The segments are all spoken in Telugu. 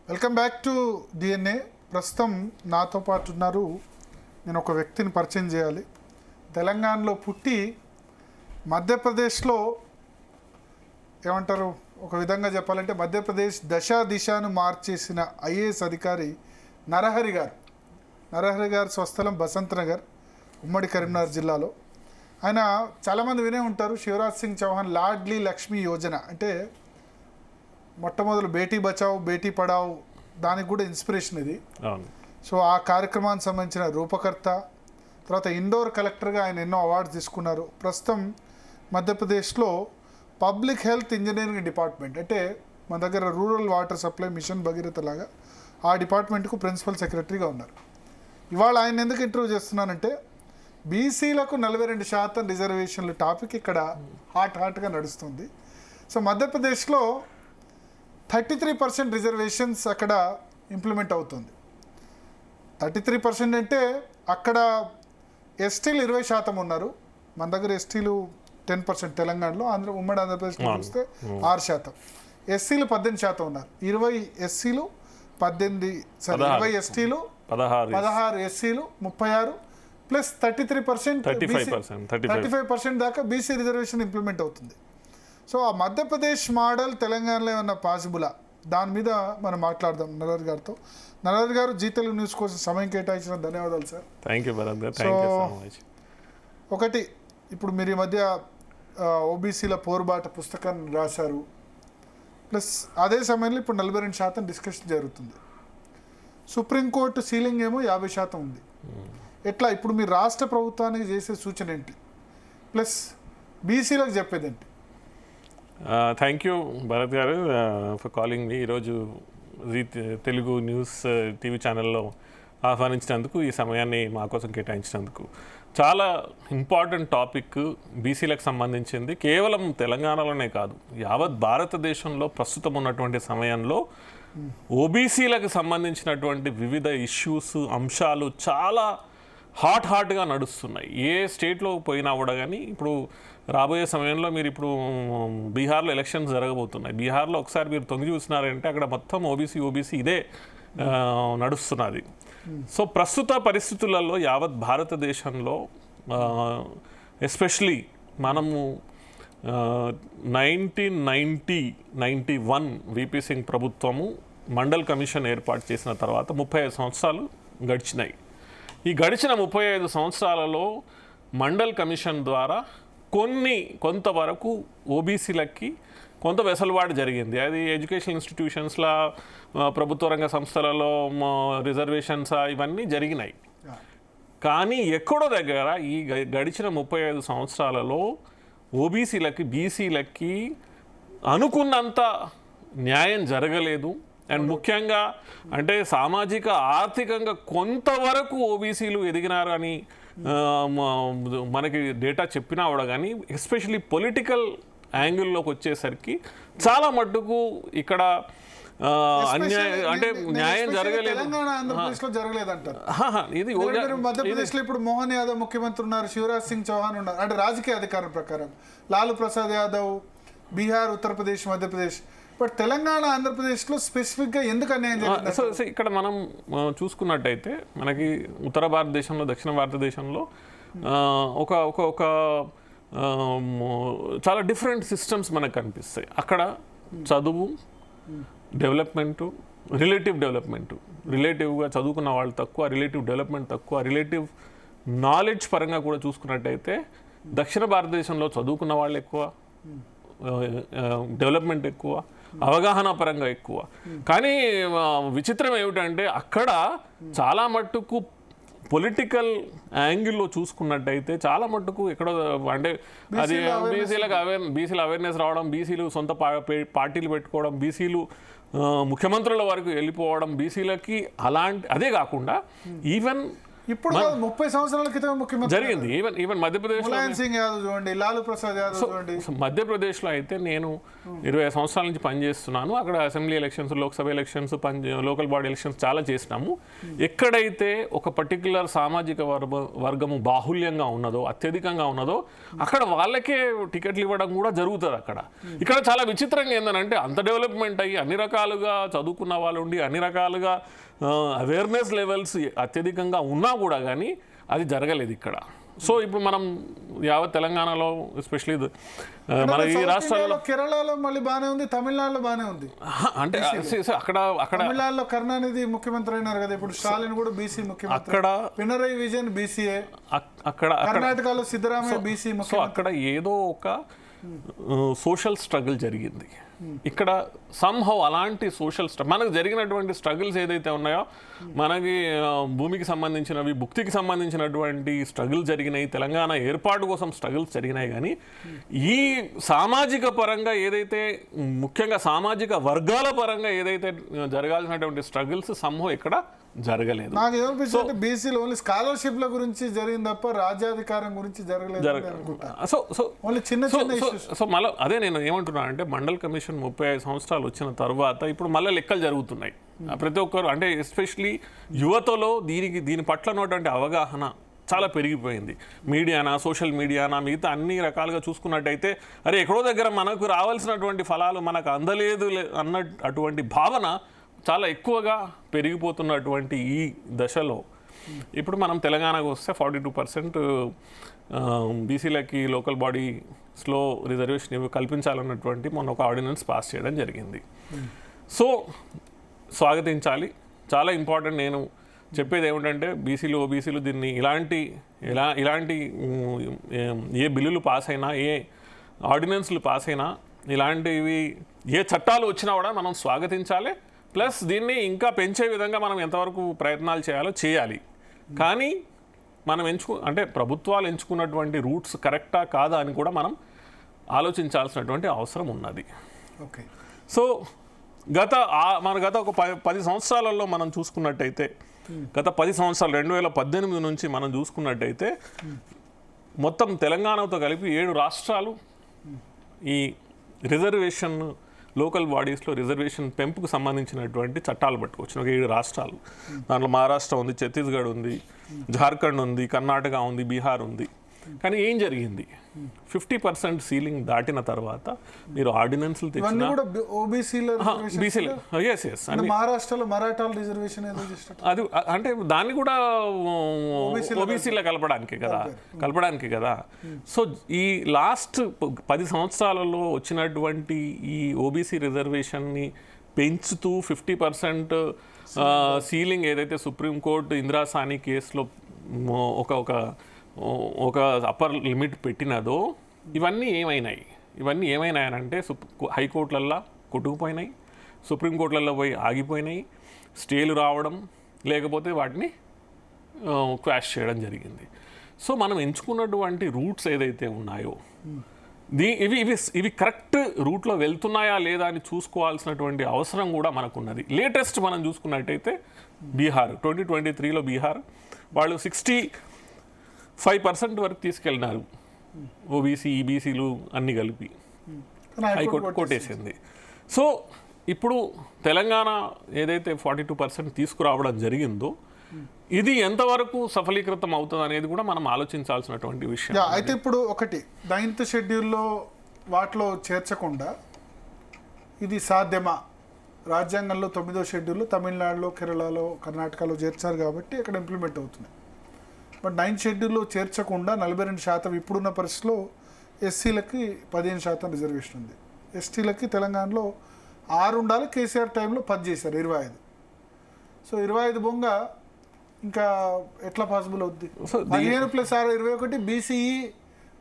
Welcome back to DNA. ప్రస్తుతం నాతో పాటు ఉన్నారు. నేను ఒక వ్యక్తిని పరిచయం చేయాలి. తెలంగాణలో పుట్టి మధ్యప్రదేశ్లో ఏమంటారు, ఒక విధంగా చెప్పాలంటే మధ్యప్రదేశ్ దిశను మార్చేసిన ఐఏఎస్ అధికారి నరహరి గారు. నరహరి గారి స్వస్థలం బసంత్ నగర్, ఉమ్మడి కరీంనగర్ జిల్లాలో. ఆయన చాలామంది వినే ఉంటారు, శివరాజ్ సింగ్ చౌహాన్ లాడ్లీ లక్ష్మీ యోజన అంటే మొట్టమొదలు బేటీ బచావ్ బేటీ పడావ్, దానికి కూడా ఇన్స్పిరేషన్ ఇది. సో ఆ కార్యక్రమానికి సంబంధించిన రూపకర్త, తర్వాత ఇండోర్ కలెక్టర్గా ఆయన ఎన్నో అవార్డ్స్ తీసుకున్నారు. ప్రస్తుతం మధ్యప్రదేశ్లో పబ్లిక్ హెల్త్ ఇంజనీరింగ్ డిపార్ట్మెంట్ అంటే మన దగ్గర rural water supply mission Bhagiratha లాగా ఆ డిపార్ట్మెంట్కు ప్రిన్సిపల్ సెక్రటరీగా ఉన్నారు. ఇవాళ ఆయన ఎందుకు ఇంటర్వ్యూ చేస్తున్నానంటే బీసీలకు 42% రిజర్వేషన్లు టాపిక్ ఇక్కడ హాట్గా నడుస్తుంది. సో మధ్యప్రదేశ్లో 33% రిజర్వేషన్స్ అక్కడ ఇంప్లిమెంట్ అవుతుంది. 33% అంటే అక్కడ ఎస్టీలు 20% ఉన్నారు. మన దగ్గర ఎస్టీలు 10%, తెలంగాణలో ఉమ్మడి ఆంధ్రప్రదేశ్లో చూస్తే 6%. ఎస్సీలు 18% ఉన్నారు. 20 ఎస్సీలు 20 ఎస్టీలు 16 ఎస్సీలు 36 ప్లస్ 35% దాకా బీసీ రిజర్వేషన్ ఇంప్లిమెంట్ అవుతుంది. సో ఆ మధ్యప్రదేశ్ మోడల్ తెలంగాణలో ఏమన్నా పాసిబులా, దాని మీద మనం మాట్లాడదాం నరహరి గారితో. నరహరి గారు, జీ తెలుగు న్యూస్ కోసం సమయం కేటాయించిన ధన్యవాదాలు సార్. థ్యాంక్ యూ భరత్ గారు, థ్యాంక్ యూ సో మచ్. ఒకటి, ఇప్పుడు మీరు ఈ మధ్య ఓబీసీల పోరుబాట పుస్తకాన్ని రాశారు, ప్లస్ అదే సమయంలో ఇప్పుడు 42% డిస్కషన్ జరుగుతుంది. సుప్రీంకోర్టు సీలింగ్ ఏమో 50% ఉంది. ఎట్లా ఇప్పుడు మీరు రాష్ట్ర ప్రభుత్వానికి చేసే సూచన ఏంటి, ప్లస్ బీసీలకు చెప్పేది ఏంటి? థ్యాంక్ యూ భరత్ గారు ఫర్ కాలింగ్ మీ. ఈరోజు జీ తెలుగు న్యూస్ టీవీ ఛానల్లో ఆహ్వానించినందుకు, ఈ సమయాన్ని మా కోసం కేటాయించినందుకు. చాలా ఇంపార్టెంట్ టాపిక్ బీసీలకు సంబంధించింది. కేవలం తెలంగాణలోనే కాదు, యావత్ భారతదేశంలో ప్రస్తుతం ఉన్నటువంటి సమయంలో ఓబీసీలకు సంబంధించినటువంటి వివిధ ఇష్యూస్, అంశాలు చాలా హాట్గా నడుస్తున్నాయి. ఏ స్టేట్లో పోయినా కూడా. కానీ ఇప్పుడు రాబోయే సమయంలో మీరు ఇప్పుడు బీహార్లో ఎలక్షన్స్ జరగబోతున్నాయి. బీహార్లో ఒకసారి మీరు తొంగి చూసినారంటే అక్కడ మొత్తం ఓబీసీ ఇదే నడుస్తున్నది. సో ప్రస్తుత పరిస్థితులలో యావత్ భారతదేశంలో ఎస్పెషలీ మనము 1991 విపి సింగ్ ప్రభుత్వము మండల్ కమిషన్ ఏర్పాటు చేసిన తర్వాత 35 సంవత్సరాలు గడిచినాయి. ఈ గడిచిన 35 సంవత్సరాలలో మండల్ కమిషన్ ద్వారా కొంతవరకు ఓబీసీలకి కొంత వెసులుబాటు జరిగింది. అది ఎడ్యుకేషన్ ఇన్స్టిట్యూషన్స్లో, ప్రభుత్వ రంగ సంస్థలలో రిజర్వేషన్స్ ఇవన్నీ జరిగినాయి. కానీ ఎక్కడో దగ్గర ఈ గడిచిన 35 సంవత్సరాలలో ఓబీసీలకి, బీసీలకి అనుకున్నంత న్యాయం జరగలేదు. అండ్ ముఖ్యంగా అంటే సామాజిక ఆర్థికంగా కొంతవరకు ఓబీసీలు ఎదిగినారు అని మనకి డేటా చెప్పినా కూడా, కానీ ఎస్పెషలీ పొలిటికల్ యాంగిల్లోకి వచ్చేసరికి చాలా మట్టుకు ఇక్కడ అంటే న్యాయం జరగలేదు. ఇది మధ్యప్రదేశ్లో ఇప్పుడు మోహన్ యాదవ్ ముఖ్యమంత్రి ఉన్నారు, శివరాజ్ సింగ్ చౌహాన్ ఉన్నారు. అంటే రాజకీయ అధికారం ప్రకారం లాలూ ప్రసాద్ యాదవ్ బీహార్, ఉత్తరప్రదేశ్, మధ్యప్రదేశ్. బట్ తెలంగాణ, ఆంధ్రప్రదేశ్లో స్పెసిఫిక్గా ఎందుకు అన్యాయం జరిగింది? సో ఇక్కడ మనం చూసుకున్నట్టయితే మనకి ఉత్తర భారతదేశంలో, దక్షిణ భారతదేశంలో ఒక ఒక ఒక చాలా డిఫరెంట్ సిస్టమ్స్ మనకు కనిపిస్తాయి. అక్కడ చదువు, డెవలప్మెంటు, రిలేటివ్గా చదువుకున్న వాళ్ళు తక్కువ, రిలేటివ్ డెవలప్మెంట్ తక్కువ, రిలేటివ్ నాలెడ్జ్ పరంగా కూడా చూసుకున్నట్టయితే దక్షిణ భారతదేశంలో చదువుకున్న వాళ్ళు ఎక్కువ, డెవలప్మెంట్ ఎక్కువ, అవగాహన పరంగా ఎక్కువ. కానీ విచిత్రం ఏమిటంటే అక్కడ చాలా మట్టుకు పొలిటికల్ యాంగిల్లో చూసుకున్నట్టయితే చాలా మట్టుకు ఎక్కడో అంటే అది బీసీల అవేర్నెస్ రావడం, బీసీలు సొంత పార్టీలు పెట్టుకోవడం, బీసీలు ముఖ్యమంత్రుల వరకు వెళ్ళిపోవడం, బీసీలకి అదే కాకుండా ఈవెన్ ఇప్పుడు 30 సంవత్సరాల క్రితం ముఖ్యమంత్రి జరిగింది. ఈవెన్ మధ్యప్రదేశ్ ములాయం సింగ్ యాదవ్ చూడండి, లాలూ ప్రసాద్ యాదవ్ చూడండి. మధ్యప్రదేశ్లో అయితే నేను 20 సంవత్సరాల నుంచి పనిచేస్తున్నాను. అక్కడ assembly elections, Lok Sabha elections, local body elections చాలా చేసినాము. ఎక్కడైతే ఒక పర్టికులర్ సామాజిక వర్గము బాహుల్యంగా ఉన్నదో, అత్యధికంగా ఉన్నదో అక్కడ వాళ్ళకే టికెట్లు ఇవ్వడం కూడా జరుగుతుంది. ఇక్కడ చాలా విచిత్రంగా ఏంటంటే అంత డెవలప్మెంట్ అయ్యి అన్ని రకాలుగా చదువుకున్న వాళ్ళు ఉండి అన్ని రకాలుగా అవేర్నెస్ లెవెల్స్ అత్యధికంగా ఉన్నా కూడా కానీ అది జరగలేదు ఇక్కడ. సో ఇప్పుడు మనం యావత్ తెలంగాణలో ఎస్పెషలీ మన ఈ రాష్ట్రాల్లో, కేరళలో మళ్ళీ బాగానే ఉంది, తమిళనాడులో బాగానే ఉంది. అంటే అక్కడ తమిళనాడులో కరుణానిధి ముఖ్యమంత్రి అయినారు కదా, ఇప్పుడు స్టాలిన్ కూడా బీసీ ముఖ్యమంత్రి, అక్కడ పినరయి విజయన్ బీసీఏ, అక్కడ కర్ణాటకలో సిద్ధరామయ్య బీసీ ముఖ్యమంత్రి. సో అక్కడ ఏదో ఒక సోషల్ స్ట్రగుల్ జరిగింది. ఇక్కడ సంహౌ అలాంటి సోషల్ మనకు జరిగినటువంటి స్ట్రగుల్స్ ఏదైతే ఉన్నాయో, మనకి భూమికి సంబంధించినవి, భుక్తికి సంబంధించినటువంటి స్ట్రగుల్ జరిగినాయి, తెలంగాణ ఏర్పాటు కోసం స్ట్రగుల్స్ జరిగినాయి. కానీ ఈ సామాజిక పరంగా ఏదైతే, ముఖ్యంగా సామాజిక వర్గాల పరంగా ఏదైతే జరగాల్సినటువంటి స్ట్రగుల్స్ సంహౌ ఇక్కడ జరగలేదు. నాకు ఏమనిపిస్తుంది, బీసీలో ఓన్లీ స్కాలర్షిప్ల గురించి జరిగింది తప్ప రాజ్యాధికారం గురించి జరగలేదు. సో మళ్ళీ అదే నేను ఏమంటున్నా అంటే, మండల్ కమిషన్ 35 సంవత్సరాలు వచ్చిన తర్వాత ఇప్పుడు మళ్ళీ లెక్కలు జరుగుతున్నాయి. ప్రతి ఒక్కరు అంటే ఎస్పెషలీ యువతలో దీని పట్ల ఉన్నటువంటి అవగాహన చాలా పెరిగిపోయింది. మీడియానా, సోషల్ మీడియానా, మిగతా అన్ని రకాలుగా చూసుకున్నట్టయితే అరే ఎక్కడో దగ్గర మనకు రావాల్సినటువంటి ఫలాలు మనకు అందలేదు అన్న అటువంటి భావన చాలా ఎక్కువగా పెరిగిపోతున్నటువంటి ఈ దశలో ఇప్పుడు మనం తెలంగాణకు వస్తే 42% బీసీలకి లోకల్ బాడీస్లో రిజర్వేషన్ కల్పించాలన్నటువంటి మొన్న ఒక ఆర్డినెన్స్ పాస్ చేయడం జరిగింది. సో స్వాగతించాలి, చాలా ఇంపార్టెంట్. నేను చెప్పేది ఏమిటంటే, బీసీలు, ఓబీసీలు దీన్ని ఇలాంటి ఏ బిల్లులు పాస్ అయినా, ఏ ఆర్డినెన్స్లు పాస్ అయినా, ఇలాంటివి ఏ చట్టాలు వచ్చినా కూడా మనం స్వాగతించాలి. ప్లస్ దీన్ని ఇంకా పెంచే విధంగా మనం ఎంతవరకు ప్రయత్నాలు చేయాలో చేయాలి. కానీ మనం అంటే ప్రభుత్వాలు ఎంచుకున్నటువంటి రూట్స్ కరెక్టా కాదా అని కూడా మనం ఆలోచించాల్సినటువంటి అవసరం ఉన్నది. ఓకే. సో గత ఒక 10 సంవత్సరాలలో మనం చూసుకున్నట్టయితే, గత 10 సంవత్సరాలు 2018 నుంచి మనం చూసుకున్నట్టయితే మొత్తం తెలంగాణతో కలిపి 7 రాష్ట్రాలు ఈ రిజర్వేషన్, లోకల్ బాడీస్లో రిజర్వేషన్ పెంపుకు సంబంధించినటువంటి చట్టాలు పట్టుకొచ్చిన ఒక 7 రాష్ట్రాలు. దాంట్లో మహారాష్ట్ర ఉంది, ఛత్తీస్గఢ్ ఉంది, జార్ఖండ్ ఉంది, కర్ణాటక ఉంది, బీహార్ ఉంది. కానీ ఏం జరిగింది, 50% సీలింగ్ దాటిన తర్వాత మీరు ఆర్డినెన్స్లు తెచ్చినా మహారాష్ట్రలో మరాఠాల రిజర్వేషన్ అది అంటే దాన్ని కూడా ఓబీసీలో కలపడానికి కదా. సో ఈ లాస్ట్ 10 సంవత్సరాలలో వచ్చినటువంటి ఈ ఓబీసీ రిజర్వేషన్ని పెంచుతూ 50% సీలింగ్ ఏదైతే సుప్రీంకోర్టు ఇందిరాసాని కేసులో ఒక అప్పర్ లిమిట్ పెట్టినదో, ఇవన్నీ ఏమైనాయనంటే హైకోర్టులల్లో కొట్టుకుపోయినాయి, సుప్రీంకోర్టులలో పోయి ఆగిపోయినాయి, స్టేలు రావడం, లేకపోతే వాటిని క్వాష్ చేయడం జరిగింది. సో మనం ఎంచుకున్నటువంటి రూట్స్ ఏదైతే ఉన్నాయో ఇవి కరెక్ట్ రూట్లో వెళ్తున్నాయా లేదా అని చూసుకోవాల్సినటువంటి అవసరం కూడా మనకున్నది. లేటెస్ట్ మనం చూసుకున్నట్టయితే బీహార్ 2023లో బీహార్ వాళ్ళు 65% వరకు తీసుకెళ్ళినారు, ఓబీసీ, ఈబీసీలు అన్నీ కలిపి హైకోర్టు కొట్టేసింది. సో ఇప్పుడు తెలంగాణ ఏదైతే 42% తీసుకురావడం జరిగిందో, ఇది ఎంతవరకు సఫలీకృతం అవుతుంది అనేది కూడా మనం ఆలోచించాల్సినటువంటి విషయం. అయితే ఇప్పుడు ఒకటి 9th షెడ్యూల్లో వాటిలో చేర్చకుండా ఇది సాధ్యమా? రాజ్యాంగంలో 9వ షెడ్యూల్లో తమిళనాడులో, కేరళలో, కర్ణాటకలో చేర్చారు కాబట్టి ఇక్కడ ఇంప్లిమెంట్ అవుతుంది. బట్ 9th షెడ్యూల్లో చేర్చకుండా 42% ఇప్పుడున్న పరిస్థితిలో ఎస్సీలకి 15% రిజర్వేషన్ ఉంది. ఎస్టీలకి తెలంగాణలో 6 ఉండాలి, కేసీఆర్ టైంలో 10 చేశారు, 25. సో 25 బొంగ ఇంకా ఎట్లా పాసిబుల్ అవుద్ది? 15+6 21 బీసీఈ,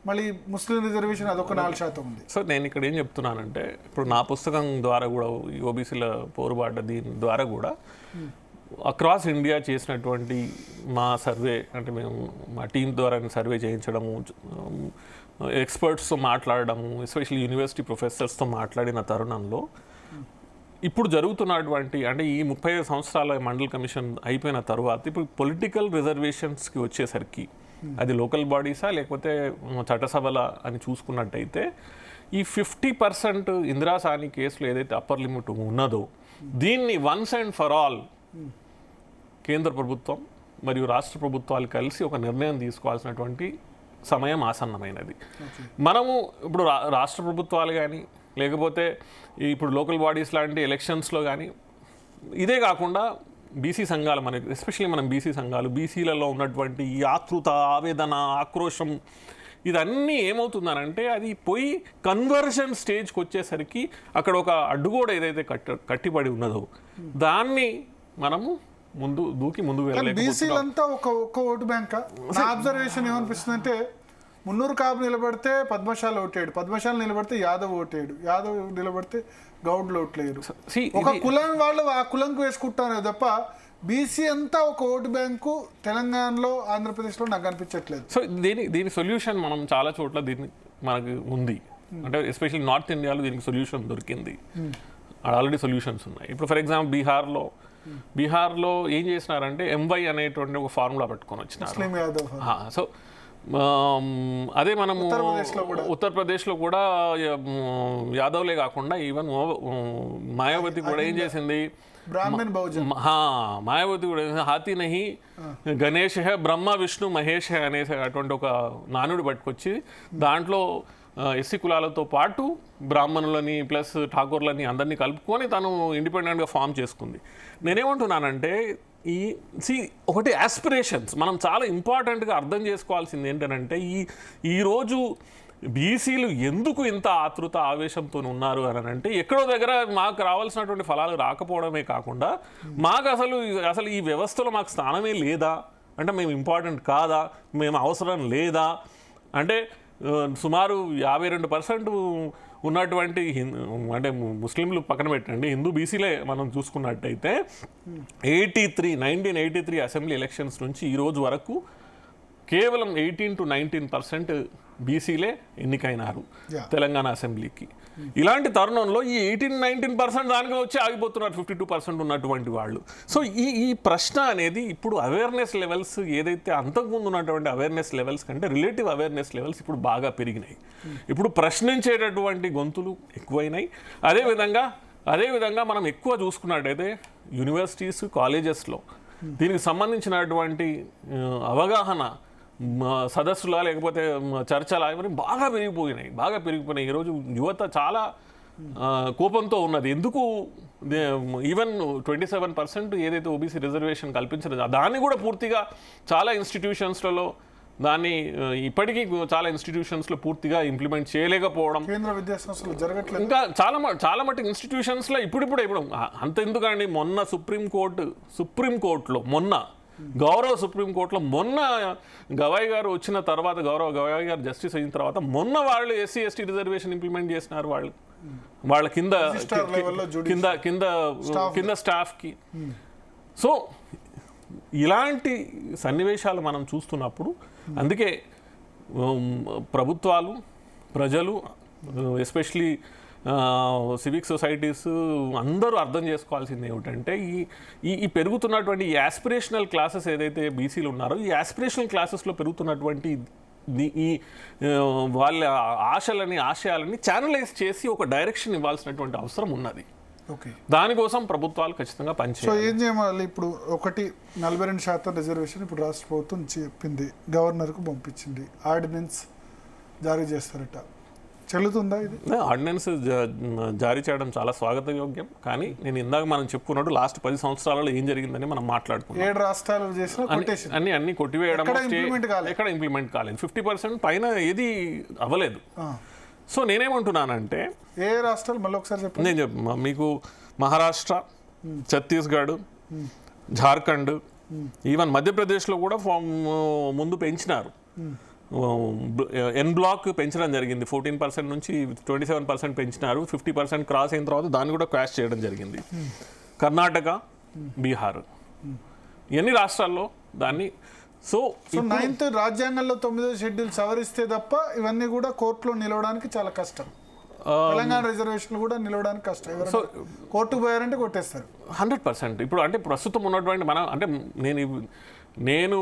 మళ్ళీ ముస్లిం రిజర్వేషన్ అదొక 4% ఉంది. సో నేను ఇక్కడ ఏం చెప్తున్నానంటే, ఇప్పుడు నా పుస్తకం ద్వారా కూడా ఈ ఓబీసీల పోరుబాట దీని ద్వారా కూడా అక్రాస్ ఇండియా చేసినటువంటి మా సర్వే, అంటే మేము మా టీం ద్వారా సర్వే చేయించడము, ఎక్స్పర్ట్స్తో మాట్లాడడము, ఎస్పెషల్లీ యూనివర్సిటీ ప్రొఫెసర్స్తో మాట్లాడిన తరుణంలో ఇప్పుడు జరుగుతున్నటువంటి అంటే ఈ 35 సంవత్సరాల మండల్ కమిషన్ అయిపోయిన తర్వాత ఇప్పుడు పొలిటికల్ రిజర్వేషన్స్కి వచ్చేసరికి అది లోకల్ బాడీసా లేకపోతే చట్టసభల అని చూసుకున్నట్టయితే ఈ 50% ఇందిరా సాని కేసులో ఏదైతే అప్పర్ లిమిట్ ఉన్నదో దీన్ని వన్స్ అండ్ ఫర్ ఆల్ కేంద్ర ప్రభుత్వం మరియు రాష్ట్ర ప్రభుత్వాలు కలిసి ఒక నిర్ణయం తీసుకోవాల్సినటువంటి సమయం ఆసన్నమైనది. మనము ఇప్పుడు రాష్ట్ర ప్రభుత్వాలు కానీ లేకపోతే ఇప్పుడు లోకల్ బాడీస్ లాంటి ఎలక్షన్స్లో కానీ ఇదే కాకుండా బీసీ సంఘాలు మనకి ఎస్పెషల్లీ మనం బీసీ సంఘాలు బీసీలలో ఉన్నటువంటి ఈ ఆతృత ఆవేదన ఆక్రోశం ఇదన్నీ ఏమవుతుందనంటే అది పోయి కన్వర్షన్ స్టేజ్కి వచ్చేసరికి అక్కడ ఒక అడ్డుగోడ ఏదైతే కట్టిపడి ఉన్నదో దాన్ని మనము ముందుకు వెళ్ళలేకపోతున్నాం. బీసీలంతా ఒక ఓటు బ్యాంక్. నా అబ్జర్వేషన్ ఏమనిపిస్తుంది అంటే మున్నూరు కాపు నిలబడితే పద్మశాల ఓటేడు, పద్మశాల నిలబడితే యాదవ్ ఓటేడు, యాదవ్ నిలబడితే గౌడ్లు ఓట్లేరు. ఒక కులం వాళ్ళు ఆ కులంకు వేసుకుంటారు తప్ప బీసీ అంతా ఒక ఓటు బ్యాంకు తెలంగాణలో ఆంధ్రప్రదేశ్లో నాకు అనిపించట్లేదు. సో దీని సొల్యూషన్ మనం చాలా చోట్ల దీన్ని మనకు ఉంది. అంటే ఎస్పెషల్లీ నార్త్ ఇండియాలో దీనికి సొల్యూషన్ దొరికింది, ఆల్రెడీ సొల్యూషన్స్ ఉన్నాయి. ఇప్పుడు ఫర్ ఎగ్జాంపుల్ బీహార్లో ఏం చేసినారంటే ఎంవై అనేటువంటి ఒక ఫార్ములా పెట్టుకొని వచ్చినారు. సో అదే మనము ఉత్తరప్రదేశ్లో కూడా యాదవ్లే కాకుండా ఈవెన్ మాయావతి కూడా ఏం చేసింది, మాయావతి కూడా హాతీ నహి గణేష్ హే బ్రహ్మ విష్ణు మహేష్ హే అనేసి అటువంటి ఒక నానుడు పట్టుకొచ్చి దాంట్లో ఎస్సీ కులాలతో పాటు బ్రాహ్మణులని ప్లస్ ఠాకూర్లని అందరినీ కలుపుకొని తను ఇండిపెండెంట్గా ఫామ్ చేసుకుంది. నేనేమంటున్నానంటే ఒకటి ఆస్పిరేషన్స్ మనం చాలా ఇంపార్టెంట్గా అర్థం చేసుకోవాల్సింది ఏంటంటే ఈరోజు బీసీలు ఎందుకు ఇంత ఆతృత ఆవేశంతో ఉన్నారు అని అంటే ఎక్కడో దగ్గర మాకు రావాల్సినటువంటి ఫలాలు రాకపోవడమే కాకుండా మాకు అసలు ఈ వ్యవస్థలో మాకు స్థానమే లేదా, అంటే మేము ఇంపార్టెంట్ కాదా, మేము అవసరం లేదా, అంటే సుమారు 52% ఉన్నటువంటి అంటే ముస్లింలు పక్కన పెట్టండి, హిందూ బీసీలే మనం చూసుకున్నట్టయితే 1983 అసెంబ్లీ ఎలక్షన్స్ నుంచి ఈ రోజు వరకు కేవలం 18 to 19% బీసీలే ఎన్నికైనారు తెలంగాణ అసెంబ్లీకి. ఇలాంటి తరుణంలో ఈ 18-19% దానికి వచ్చి ఆగిపోతున్నారు 52% ఉన్నటువంటి వాళ్ళు. సో ఈ ప్రశ్న అనేది ఇప్పుడు అవేర్నెస్ లెవెల్స్ ఏదైతే అంతకుముందు ఉన్నటువంటి అవేర్నెస్ లెవెల్స్ కంటే రిలేటివ్ అవేర్నెస్ లెవెల్స్ ఇప్పుడు బాగా పెరిగినాయి. ఇప్పుడు ప్రశ్నించేటటువంటి గొంతులు ఎక్కువైనాయి. అదేవిధంగా మనం ఎక్కువ చూసుకున్నట్టయితే యూనివర్సిటీస్ కాలేజెస్లో దీనికి సంబంధించినటువంటి అవగాహన సదస్సులా లేకపోతే చర్చలా ఇవన్నీ బాగా పెరిగిపోయినాయి. ఈరోజు యువత చాలా కోపంతో ఉన్నది. ఎందుకు ఈవెన్ 27% ఏదైతే ఓబీసీ రిజర్వేషన్ కల్పించలేదు దాన్ని కూడా పూర్తిగా చాలా ఇన్స్టిట్యూషన్స్లలో దాన్ని ఇప్పటికీ చాలా ఇన్స్టిట్యూషన్స్లో పూర్తిగా ఇంప్లిమెంట్ చేయలేకపోవడం, కేంద్ర విద్యా సంస్థలు జరగట్లేదు. ఇంకా చాలా మటుకు ఇన్స్టిట్యూషన్స్లో ఇప్పుడు అంత ఎందుకండి, మొన్న సుప్రీంకోర్టులో గౌరవ సుప్రీంకోర్టులో మొన్న గవాయి గారు వచ్చిన తర్వాత, గౌరవ గవాయి గారు జస్టిస్ అయిన తర్వాత మొన్న వాళ్ళు ఎస్సీ ఎస్టీ రిజర్వేషన్ ఇంప్లిమెంట్ చేసినారు. వాళ్ళ కింద స్టాఫ్కి. సో ఇలాంటి సన్నివేశాలు మనం చూస్తున్నప్పుడు అందుకే ప్రభుత్వాలు, ప్రజలు, ఎస్పెషలీ సివిక్ సొసైటీస్ అందరూ అర్థం చేసుకోవాల్సింది ఏమిటంటే ఈ పెరుగుతున్నటువంటి ఈ యాస్పిరేషనల్ క్లాసెస్ ఏదైతే బీసీలు ఉన్నారో ఈ యాస్పిరేషనల్ క్లాసెస్లో పెరుగుతున్నటువంటి ఈ వాళ్ళ ఆశయాలని ఛానలైజ్ చేసి ఒక డైరెక్షన్ ఇవ్వాల్సినటువంటి అవసరం ఉన్నది. దానికోసం ప్రభుత్వాలు ఖచ్చితంగా పనిచేయాలి. సో ఏం చేయాలి? ఇప్పుడు 42% రిజర్వేషన్ ఇప్పుడు రాష్ట్ర ప్రభుత్వం చెప్పింది, గవర్నర్కు పంపించింది, ఆర్డినెన్స్ జారీ చేస్తారట. చెల్లుతుందా ఇది? ఆర్డినెన్స్ జారీ చేయడం చాలా స్వాగతయోగ్యం. కానీ నేను ఇందాక మనం చెప్పుకున్నట్టు లాస్ట్ 10 సంవత్సరాలలో ఏం జరిగిందని మనం మాట్లాడుకున్నాం. 7 రాష్ట్రాలు చేసిన అన్ని కొట్టివేయడం, ఎక్కడ ఇంప్లిమెంట్ కాలేదు. 50% పైన ఏది అవ్వలేదు. సో నేనేమంటున్నానంటే ఏ రాష్ట్రాలు మళ్ళీ ఒకసారి చెప్పండి. నేను మీకు మహారాష్ట్ర, ఛత్తీస్గఢ్, జార్ఖండ్, ఈవెన్ మధ్యప్రదేశ్లో కూడా ముందు పెంచినారు. ఎన్ బ్లాక్ పెంచడం జరిగింది. 14% నుంచి 27% పెంచినారు. 50% క్రాస్ అయిన తర్వాత దాన్ని కూడా క్రాష్ చేయడం జరిగింది. కర్ణాటక, బీహార్, ఎన్ని రాష్ట్రాల్లో దాన్ని. సో 9th రాజ్యాంగంలో 9వ షెడ్యూల్ సవరిస్తే తప్ప ఇవన్నీ కూడా కోర్టులో నిలవడానికి చాలా కష్టం. తెలంగాణ రిజర్వేషన్లు కూడా నిలవడానికి కష్టం. ఎవరైనా కోర్టుకు పోయారంటే కొట్టేస్తారు. 100%. ఇప్పుడు అంటే ప్రస్తుతం ఉన్నటువంటి మన అంటే నేను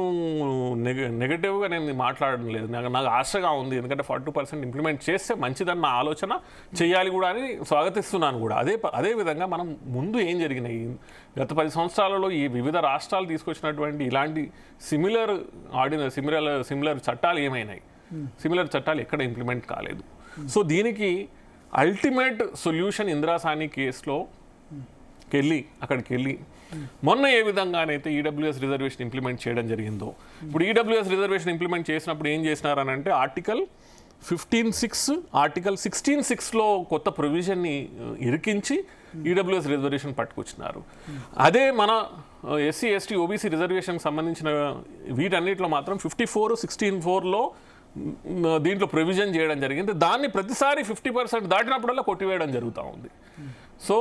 నెగటివ్గా నేను మాట్లాడడం లేదు. నాకు ఆశగా ఉంది, ఎందుకంటే 42% ఇంప్లిమెంట్ చేస్తే మంచిదన్న ఆలోచన చేయాలి కూడా అని స్వాగతిస్తున్నాను కూడా. అదే విధంగా మనం ముందు ఏం జరిగినాయి గత 10 సంవత్సరాలలో ఈ వివిధ రాష్ట్రాలు తీసుకొచ్చినటువంటి ఇలాంటి సిమిలర్ చట్టాలు ఏమైనాయి, సిమిలర్ చట్టాలు ఎక్కడ ఇంప్లిమెంట్ కాలేదు. సో దీనికి అల్టిమేట్ సొల్యూషన్ ఇందిరాసాని కేసులో అక్కడికి వెళ్ళి మొన్న ఏ విధంగానైతే ఈడబ్ల్యూఎస్ రిజర్వేషన్ ఇంప్లిమెంట్ చేయడం జరిగిందో, ఇప్పుడు ఈడబ్ల్యూఎస్ రిజర్వేషన్ ఇంప్లిమెంట్ చేసినప్పుడు ఏం చేసినారనంటే ఆర్టికల్ 15(6), ఆర్టికల్ 16(6)లో కొత్త ప్రొవిజన్ని ఇరికించి ఈడబ్ల్యూఎస్ రిజర్వేషన్ పట్టుకొచ్చినారు. అదే మన ఎస్సీ, ఎస్టీ, ఓబీసీ రిజర్వేషన్కి సంబంధించిన వీటన్నిటిలో మాత్రం 54, 16(4)లో దీంట్లో ప్రొవిజన్ చేయడం జరిగింది. దాన్ని ప్రతిసారి 50% దాటినప్పుడల్లా కొట్టివేయడం జరుగుతూ ఉంది. సో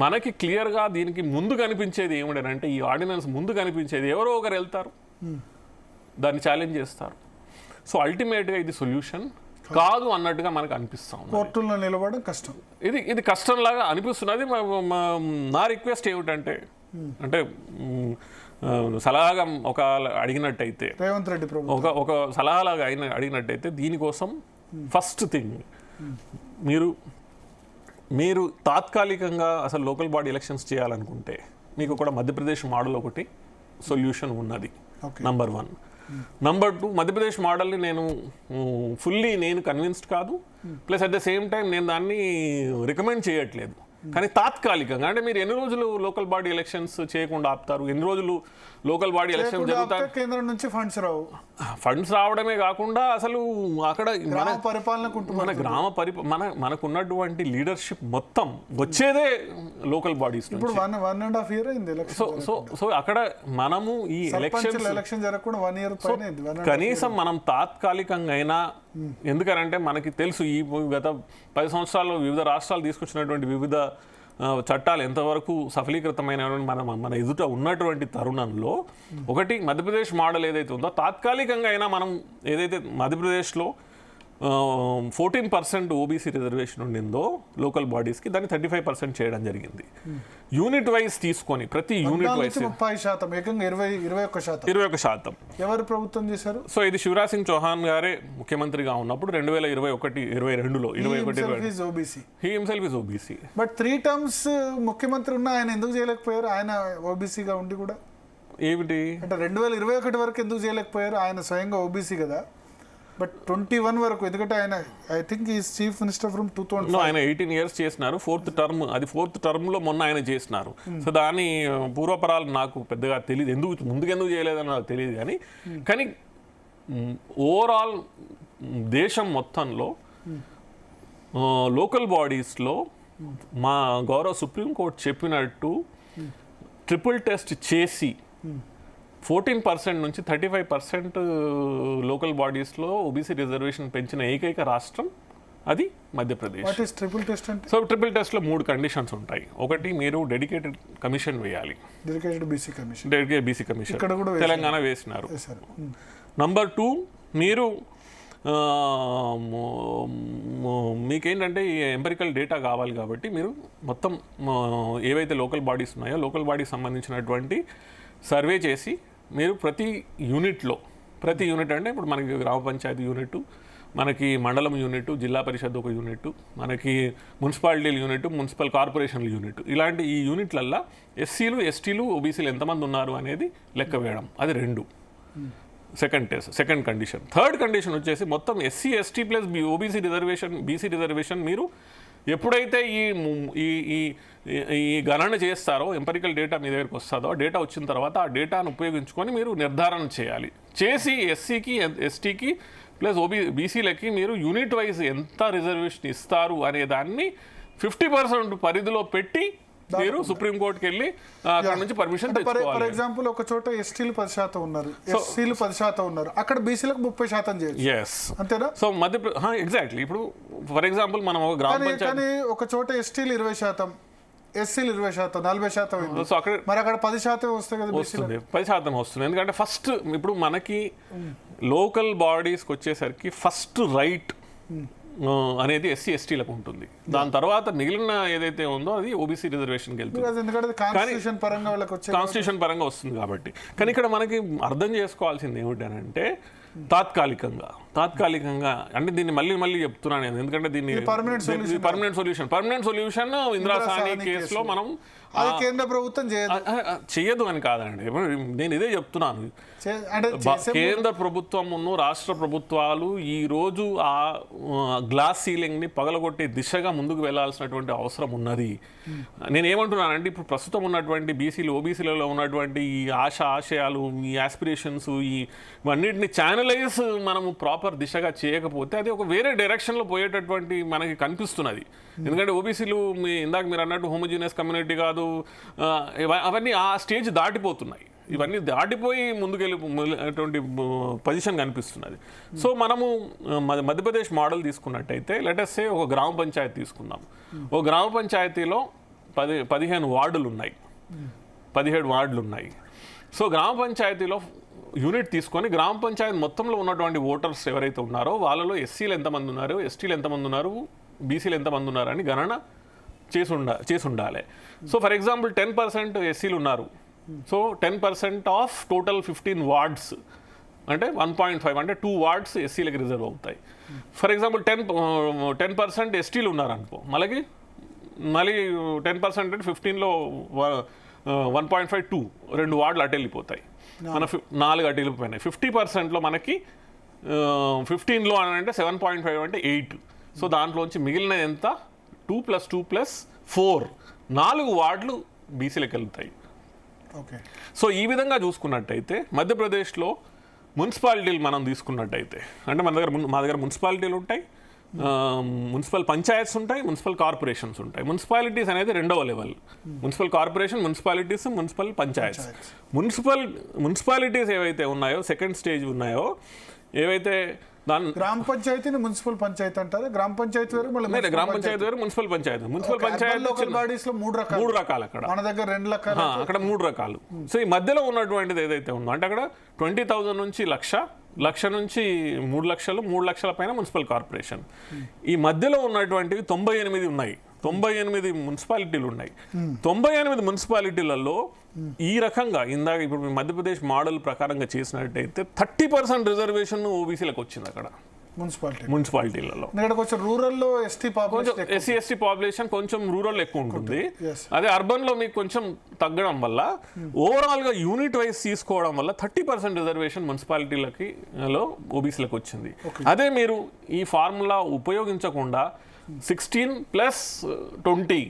మనకి క్లియర్గా దీనికి ముందు కనిపించేది ఏమిటంటే, ఈ ఆర్డినెన్స్ ముందు కనిపించేది ఎవరో ఒకరు వెళ్తారు, దాన్ని ఛాలెంజ్ చేస్తారు. సో అల్టిమేట్గా ఇది సొల్యూషన్ కాదు అన్నట్టుగా మనకు అనిపిస్తాం. కోర్టుల్లో నిలబడడం కష్టం, ఇది కష్టంలాగా అనిపిస్తున్నది. నా రిక్వెస్ట్ ఏమిటంటే, అంటే సలహాగా ఒక అడిగినట్టయితే, రేవంత్ రెడ్డి ఒక సలహాలాగా అడిగినట్టయితే, దీనికోసం ఫస్ట్ థింగ్ మీరు తాత్కాలికంగా అసలు లోకల్ బాడీ ఎలక్షన్స్ చేయాలనుకుంటే మీకు కూడా మధ్యప్రదేశ్ మోడల్ ఒకటి సొల్యూషన్ ఉన్నది. నంబర్ 1. నంబర్ 2, మధ్యప్రదేశ్ మోడల్ని నేను కన్విన్స్డ్ కాదు. Plus at the same time నేను దాన్ని రికమెండ్ చేయట్లేదు. కానీ తాత్కాలికంగా అంటే మీరు ఎన్ని రోజులు లోకల్ బాడీ ఎలక్షన్స్ చేయకుండా ఆపుతారు? ఎన్ని రోజులు లోకల్ బాడీ ఎలక్షన్ జరుగుతాయి? కేంద్రం నుంచి ఫండ్స్ రావడమే కాకుండా అసలు అక్కడ మనకున్నటువంటి లీడర్షిప్ మొత్తం వచ్చేదే లోకల్ బాడీస్. ఇప్పుడు 1.5 year అయింది. సో అక్కడ మనము ఈ ఎలక్షన్ జరగకుండా 1 year కనీసం మనం తాత్కాలికంగా అయినా, ఎందుకనంటే మనకి తెలుసు ఈ గత 10 సంవత్సరాల్లో వివిధ రాష్ట్రాలు తీసుకొచ్చినటువంటి వివిధ చట్టాలు ఎంతవరకు సఫలీకృతమైన మన ఎదుట ఉన్నటువంటి తరుణంలో ఒకటి మధ్యప్రదేశ్ మోడల్ ఏదైతే ఉందో తాత్కాలికంగా అయినా మనం ఏదైతే మధ్యప్రదేశ్లో 14% ఓబీసీ రిజర్వేషన్ ఉండిందో లోకల్ బాడీస్కి, దాన్ని 35% చేయడం జరిగింది. యూనిట్ వైజ్ తీసుకొని ప్రతి యూనిట్ వైజ్ 30%, ఏకంగా 21%. ఎవరు ప్రభుత్వం చేశారు? సో ఇది శివరాజ్ సింగ్ చౌహాన్ గారే ముఖ్యమంత్రిగా ఉన్నప్పుడు 2021-22లో he himself is OBC. But 3 terms ముఖ్యమంత్రి ఉన్న ఆయన ఎందుకు చేయలేకపోయారు? ఆయన ఓబీసీగా ఉండి కూడా ఏమిటి అంటే 2021 వరకు ఎందుకు చేయలేకపోయారు? ఆయన స్వయంగా ఓబీసీ కదా. బట్ 21 వరకు, ఎందుకంటే ఆయన I think is chief minister from 2005. ఆయన 18 years చేసినారు. 4th term, అది 4th termలో మొన్న ఆయన చేసినారు. సో దాని పూర్వపరాలు నాకు పెద్దగా తెలియదు, ఎందుకు చేయలేదని నాకు తెలియదు. కానీ ఓవరాల్ దేశం మొత్తంలో లోకల్ బాడీస్లో మా గౌరవ సుప్రీంకోర్టు చెప్పినట్టు ట్రిపుల్ టెస్ట్ చేసి 14% నుంచి 35% లోకల్ బాడీస్లో ఓబీసీ రిజర్వేషన్ పెంచిన ఏకైక రాష్ట్రం అది మధ్యప్రదేశ్. ట్రిపుల్ టెస్ట్ అంటే? సో ట్రిపుల్ టెస్ట్లో 3 కండిషన్స్ ఉంటాయి. ఒకటి, మీరు డెడికేటెడ్ కమిషన్ వేయాలి, డెడికేటెడ్ బీసీ కమిషన్ తెలంగాణ వేసినారు. నంబర్ 2, మీరు మీకేంటంటే ఈ ఎంపెరికల్ డేటా కావాలి కాబట్టి మీరు మొత్తం ఏవైతే లోకల్ బాడీస్ ఉన్నాయో లోకల్ బాడీకి సంబంధించినటువంటి సర్వే చేసి మీరు ప్రతి యూనిట్ అంటే ఇప్పుడు మనకి గ్రామ పంచాయతీ యూనిట్, మనకి మండలం యూనిట్, జిల్లా పరిషత్ ఒక యూనిట్, మనకి మున్సిపాలిటీల యూనిట్, మున్సిపల్ కార్పొరేషన్ల యూనిట్, ఇలాంటి ఈ యూనిట్లల్లో ఎస్సీలు, ఎస్టీలు, ఓబీసీలు ఎంతమంది ఉన్నారు అనేది లెక్క వేయడం. అది 2 సెకండ్ కండిషన్. థర్డ్ కండిషన్ వచ్చేసి మొత్తం SC, ST plus OBC reservation, BC reservation మీరు ఎప్పుడైతే ఈ గణన చేస్తారో, ఎంపెరికల్ డేటా మీ దగ్గరికి వస్తుందో, ఆ డేటా వచ్చిన తర్వాత ఆ డేటాను ఉపయోగించుకొని మీరు నిర్ధారణ చేయాలి. చేసి ఎస్సీకి, ఎస్టీకి ప్లస్ బీసీలకి మీరు యూనిట్ వైజ్ ఎంత రిజర్వేషన్ ఇస్తారు అనే దాన్ని 50% పరిధిలో పెట్టి మీరు సుప్రీంకోర్టుకి వెళ్ళి అక్కడ నుంచి పర్మిషన్ తెచ్చుకోవాలి. ఫర్ ఎగ్జాంపుల్ ఒక చోట ఎస్టీలు 10% ఉన్నారు, ఎస్సీలు 10% ఉన్నారు, అక్కడ బీసీలకు 30% చేయొచ్చు, అంతేనా? So exactly. ఇప్పుడు ఫర్ ఎగ్జాంపుల్ మనం ఒక గ్రామ పంచాయతీ, ఒక చోట ఎస్టీలు 20%, ఎస్సీలు 20%, 40%. సో మరి అక్కడ 10% వస్తాయి కదా, 10% వస్తుంది. ఎందుకంటే ఫస్ట్ ఇప్పుడు మనకి లోకల్ బాడీస్కి వచ్చేసరికి ఫస్ట్ రైట్ అనేది ఎస్సీ ఎస్టీలకు ఉంటుంది. దాని తర్వాత మిగిలిన ఏదైతే ఉందో అది ఓబీసీ రిజర్వేషన్కి వెళ్తుంది, ఎందుకంటే కాన్స్టిట్యూషన్ పరంగా వాళ్ళకి వచ్చే కాన్స్టిట్యూషన్ పరంగా వస్తుంది కాబట్టి. కానీ ఇక్కడ మనకి అర్థం చేసుకోవాల్సింది ఏమిటంటే తాత్కాలికంగా అంటే దీన్ని మళ్ళీ చెప్తున్నాను నేను, ఎందుకంటే దీన్ని పర్మనెంట్ సొల్యూషన్ ఇందిరా సాహ్ని కేసులో మనం కేంద్ర ప్రభుత్వం చేయదు అని కాదండి, నేను ఇదే చెప్తున్నాను. కేంద్ర ప్రభుత్వమును రాష్ట్ర ప్రభుత్వాలు ఈ రోజు ఆ గ్లాస్ సీలింగ్ ని పగలగొట్టే దిశగా ముందుకు వెళ్లాల్సినటువంటి అవసరం ఉన్నది. నేను ఏమంటున్నానంటే ఇప్పుడు ప్రస్తుతం ఉన్నటువంటి బీసీలు ఓబీసీలలో ఉన్నటువంటి ఈ ఆశయాలు, ఈ ఆస్పిరేషన్స్, ఇవన్నిటిని ఛానలైజ్ మనము ప్రాపర్ దిశగా చేయకపోతే అది ఒక వేరే డైరెక్షన్లో పోయేటటువంటి మనకి కనిపిస్తున్నది. ఎందుకంటే ఓబీసీలు ఇందాక మీరు అన్నట్టు హోమోజీనియస్ కమ్యూనిటీ కాదు, అవన్నీ ఆ స్టేజ్ దాటిపోతున్నాయి. ఇవన్నీ దాటిపోయి ముందుకెళ్ళినటువంటి పొజిషన్ కనిపిస్తున్నది. సో మనము మధ్యప్రదేశ్ మోడల్ తీసుకున్నట్టయితే లెటస్ సే ఒక గ్రామ పంచాయతీ తీసుకుందాం. ఒక గ్రామ పంచాయతీలో 17 వార్డులు ఉన్నాయి. సో గ్రామ పంచాయతీలో యూనిట్ తీసుకొని గ్రామ పంచాయతీ మొత్తంలో ఉన్నటువంటి ఓటర్స్ ఎవరైతే ఉన్నారో వాళ్ళలో ఎస్సీలు ఎంతమంది ఉన్నారు, ఎస్టీలు ఎంతమంది ఉన్నారు, బీసీలు ఎంతమంది ఉన్నారు అని గణన చేసి ఉండాలి. సో ఫర్ ఎగ్జాంపుల్ 10% ఎస్సీలు ఉన్నారు. సో 10% ఆఫ్ టోటల్ 15 వార్డ్స్ అంటే 1.5 అంటే 2 వార్డ్స్ ఎస్సీలకు రిజర్వ్ అవుతాయి. ఫర్ ఎగ్జాంపుల్ 10% ఎస్టీలు ఉన్నారనుకో, మళ్ళీ 10% అంటే 15లో 1.5 2 2 వార్డులు అటు వెళ్ళిపోతాయి, మన 4 అటు వెళ్ళిపోయినాయి. 50%లో మనకి 15లో అని అంటే 7.5 అంటే 8. సో దాంట్లోంచి మిగిలిన ఎంత 2 + 2 + 4 4 వార్డులు బీసీలకు వెళ్తాయి. సో ఈ విధంగా చూసుకున్నట్టయితే మధ్యప్రదేశ్లో మున్సిపాలిటీలు మనం తీసుకున్నట్టయితే అంటే మా దగ్గర మున్సిపాలిటీలు ఉంటాయి, మున్సిపల్ పంచాయత్స్ ఉంటాయి, మున్సిపల్ కార్పొరేషన్స్ ఉంటాయి. మున్సిపాలిటీస్ అనేది 2వ level, municipal corporation, municipalities, municipal panchayats. Municipalities ఏవైతే ఉన్నాయో సెకండ్ స్టేజ్ ఉన్నాయో ఏవైతే గ్రామ పంచాయతీని మున్సిపల్ పంచాయతీ అంటారు. గ్రామ పంచాయతీ వేరు, గ్రామ పంచాయతీ వేరు, municipal panchayat. Municipal panchayat local bodies లో 3 రకాలు, అక్కడ మన దగ్గర 2 రకాలు, అక్కడ 3 రకాలు. సో ఈ మధ్యలో ఉన్నటువంటిది ఏదైతే ఉందో అంటే అక్కడ 20,000 నుంచి 1,00,000 నుంచి 3 లక్షలు, 3 లక్షల పైన మున్సిపల్ కార్పొరేషన్. ఈ మధ్యలో ఉన్నటువంటివి 98 ఉన్నాయి, 98 మున్సిపాలిటీలు ఉన్నాయి. 98 మున్సిపాలిటీలలో ఈ రకంగా ఇందాక ఇప్పుడు మధ్యప్రదేశ్ మోడల్ ప్రకారంగా చేసినట్టయితే 30% రిజర్వేషన్ ఓబీసీలకు వచ్చింది అక్కడ మున్సిపాలిటీలలో. రూరల్లో ఎస్సీ ఎస్టీ పాపులేషన్ కొంచెం రూరల్ ఎక్కువ ఉంటుంది. అదే అర్బన్ లో మీకు కొంచెం తగ్గడం వల్ల ఓవరాల్ గా యూనిట్ వైజ్ తీసుకోవడం వల్ల 30% రిజర్వేషన్ మున్సిపాలిటీలకి ఓబీసీలకు వచ్చింది. అదే మీరు ఈ ఫార్ములా ఉపయోగించకుండా 16 + 20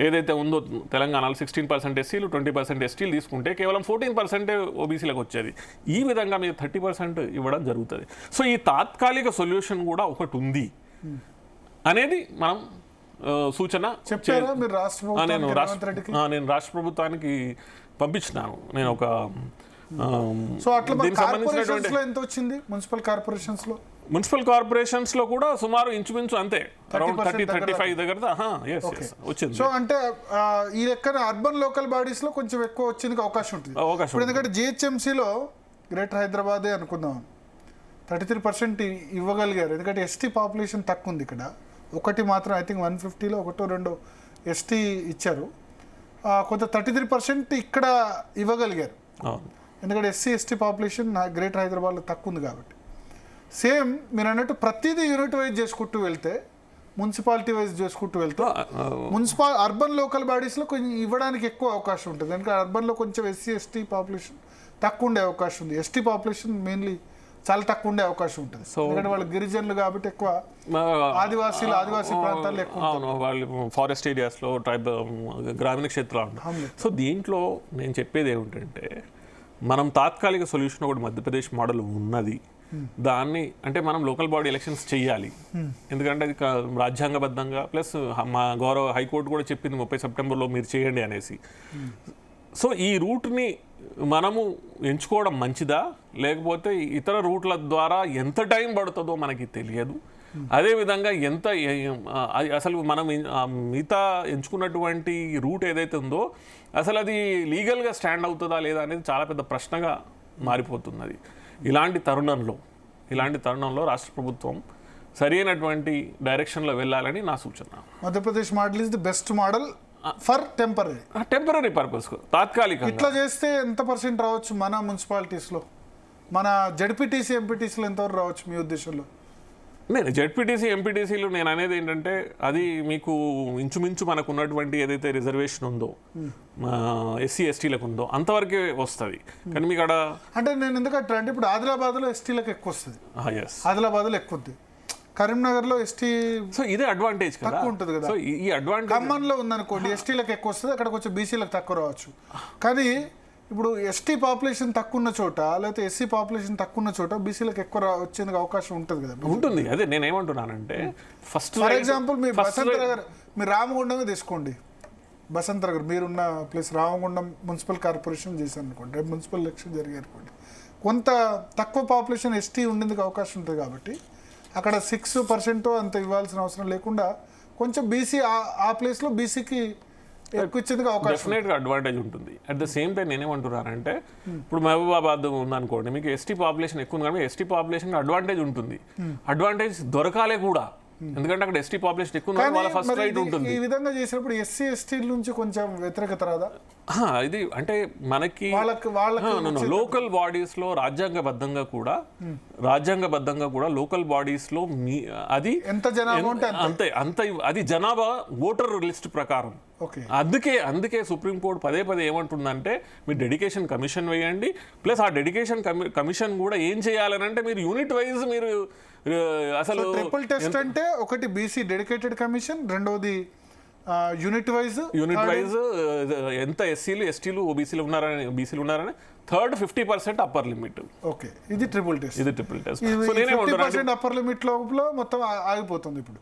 ఏదైతే ఉందో తెలంగాణలో 16% ఎస్సీలు, 20% ఎస్టీలు తీసుకుంటే కేవలం 14% ఓబీసీలకు వచ్చేది. ఈ విధంగా మీరు 30% ఇవ్వడం జరుగుతుంది. సో ఈ తాత్కాలిక సొల్యూషన్ కూడా ఒకటి ఉంది అనేది మనం సూచన నేను రాష్ట్ర ప్రభుత్వానికి పంపించినాను. నేను ఒక మున్సిపల్ కార్పొరేషన్స్ లో కూడా సుమారు ఇంచుమించు అంతే, అరౌండ్ 30-35 దగ్గర వచ్చింది. సో అంటే ఈ లెక్కన అర్బన్ లోకల్ బాడీస్ లో కొంచెం ఎక్కువ వచ్చేందుకు అవకాశం ఉంటుంది. ఎందుకంటే జిహెచ్ఎంసీలో గ్రేటర్ హైదరాబాదే అనుకుందాం 33% ఇవ్వగలిగారు. ఎందుకంటే ఎస్టీ పాపులేషన్ తక్కువ ఉంది ఇక్కడ. ఒకటి మాత్రం ఐ థింక్ 150లో 1-2 ఎస్టీ ఇచ్చారు. కొంత 33% ఇక్కడ ఇవ్వగలిగారు. ఎందుకంటే ఎస్సీ ఎస్టీ పాపులేషన్ గ్రేటర్ హైదరాబాద్లో తక్కువ ఉంది కాబట్టి. సేమ్ మీరు అన్నట్టు ప్రతిదీ యూనిట్ వైజ్ చేసుకుంటూ వెళ్తే, మున్సిపాలిటీ వైజ్ చేసుకుంటూ వెళ్తే అర్బన్ లోకల్ బాడీస్లో కొంచెం ఇవ్వడానికి ఎక్కువ అవకాశం ఉంటుంది. ఎందుకంటే అర్బన్లో కొంచెం ఎస్సీ ఎస్టీ పాపులేషన్ తక్కువ ఉండే అవకాశం ఉంది. ఎస్టీ పాపులేషన్ మెయిన్లీ చాలా తక్కువ ఉండే అవకాశం ఉంటుంది. ఎందుకంటే వాళ్ళు గిరిజనులు కాబట్టి ఎక్కువ, ఆదివాసీ ప్రాంతాల్లో ఎక్కువ, వాళ్ళు ఫారెస్ట్ ఏరియాస్లో, గ్రామీణ క్షేత్రాలు. సో దీంట్లో నేను చెప్పేది ఏమిటంటే మనం తాత్కాలిక సొల్యూషన్ ఒకటి మధ్యప్రదేశ్ మోడల్ ఉన్నది. దాన్ని అంటే మనం లోకల్ బాడీ ఎలక్షన్స్ చేయాలి. ఎందుకంటే అది రాజ్యాంగబద్ధంగా, ప్లస్ మా గౌరవ హైకోర్టు కూడా చెప్పింది 30 సెప్టెంబర్లో మీరు చేయండి అనేసి. సో ఈ రూట్ని మనము ఎంచుకోవడం మంచిదా, లేకపోతే ఇతర రూట్ల ద్వారా ఎంత టైం పడుతుందో మనకి తెలియదు. అదేవిధంగా అసలు మనం మిగతా ఎంచుకున్నటువంటి రూట్ ఏదైతే ఉందో అసలు అది లీగల్గా స్టాండ్ అవుతుందా లేదా అనేది చాలా పెద్ద ప్రశ్నగా మారిపోతున్నది. ఇలాంటి తరుణంలో రాష్ట్ర ప్రభుత్వం సరి అయినటువంటి డైరెక్షన్లో వెళ్ళాలని నా సూచన. Madhya Pradesh model is the best model for temporary purpose, తాత్కాలికంగా. ఇట్లా చేస్తే ఎంత పర్సెంట్ రావచ్చు మన మున్సిపాలిటీస్లో, మన జడ్పీటీసీ ఎంపీటీసీలో ఎంతవరకు రావచ్చు మీ ఉద్దేశంలో? నేను జెడ్పీటీసీ ఎంపీటీసీలు నేను అనేది ఏంటంటే అది మీకు ఇంచుమించు మనకు ఉన్నటువంటి ఏదైతే రిజర్వేషన్ ఉందో ఎస్సీ ఎస్టీలకు ఉందో అంతవరకే వస్తుంది. కానీ మీకు అక్కడ అంటే నేను ఎందుకంటే అంటే ఇప్పుడు ఆదిలాబాద్లో ఎస్టీలకు ఎక్కువ వస్తుంది, ఆదిలాబాద్లో ఎక్కువ ఉంది, కరీంనగర్లో ఎస్టీ, సో ఇదే అడ్వాంటేజ్ కదా ఉంటుంది కదా. సో ఈ అడ్వాంటేజ్ ఖమ్మంలో ఉందనుకోండి ఎస్టీలకు ఎక్కువ వస్తుంది, అక్కడ కొంచెం బీసీలకు తక్కువ రావచ్చు. కానీ ఇప్పుడు ఎస్టీ పాపులేషన్ తక్కువ ఉన్న చోట లేకపోతే ఎస్సీ పాపులేషన్ తక్కువ ఉన్న చోట బీసీలకు ఎక్కువ వచ్చేందుకు అవకాశం ఉంటుంది కదా. ఉంటుంది. అదే నేను ఏమంటున్నానంటే ఫస్ట్ ఫర్ ఎగ్జాంపుల్ మీరు బసంత్ నగర్, మీరు రామగుండమే తీసుకోండి, బసంత్ నగర్ మీరున్న ప్లేస్ రామగుండం మున్సిపల్ కార్పొరేషన్ చేశారు అనుకోండి, రేపు మున్సిపల్ ఎలక్షన్ జరిగాయి అనుకోండి, కొంత తక్కువ పాపులేషన్ ఎస్టీ ఉండేందుకు అవకాశం ఉంటుంది కాబట్టి అక్కడ 6% అంత ఇవ్వాల్సిన అవసరం లేకుండా కొంచెం బీసీ ఆ ప్లేస్లో బీసీకి ఎక్కువ ఇచ్చేందుకు అవకాశం డెఫినెట్గా అడ్వాంటేజ్ ఉంటుంది. అట్ ద సేమ్ టైం నేనేమంటున్నానంటే ఇప్పుడు మహబూబాబాద్ ఉందనుకోండి, మీకు ఎస్టీ పాపులేషన్ ఎక్కువ ఉంది కానీ ఎస్టీ పాపులేషన్ అడ్వాంటేజ్ ఉంటుంది, అడ్వాంటేజ్ దొరకాలే కూడా, ఎందుకంటే అక్కడ ఎస్టీ పాపులేషన్ ఎక్కువ ఉంది, వాళ్ళ ఫస్ట్ రైట్ ఉంటుంది. ఈ విధంగా చేసినప్పుడు ఎస్సీ ఎస్టీ నుంచి కొంచెం వ్యతిరేకత రాదా? ఇది అంటే మనకి లోకల్ బాడీస్ లో రాజ్యాంగబద్ధంగా కూడా లోకల్ బాడీస్ లో అది ఎంత జనాభా ఉంటే అంత అది జనాభా ఓటర్ లిస్ట్ ప్రకారం. అందుకే సుప్రీంకోర్టు పదే ఏమంటుందంటే మీరు డెడికేషన్ కమిషన్ వేయండి, ప్లస్ ఆ డెడికేషన్ కమిషన్ కూడా ఏం చేయాలని అంటే మీరు యూనిట్ వైజ్ మీరు అసలు ట్రిపుల్ టెస్ట్ అంటే ఒకటి బీసీ డెడికేటెడ్ కమిషన్, రెండోది యూనిట్ వైజ్ ఎంత ఎస్సీలు ఎస్టీలు బీసీలు ఉన్నారని, థర్డ్ 50% అప్పర్ లిమిట్. ఓకే, ఇది ట్రిపుల్ టెస్ట్. 50% అప్పర్ లిమిట్ లోపల మొత్తం ఆగిపోతుంది ఇప్పుడు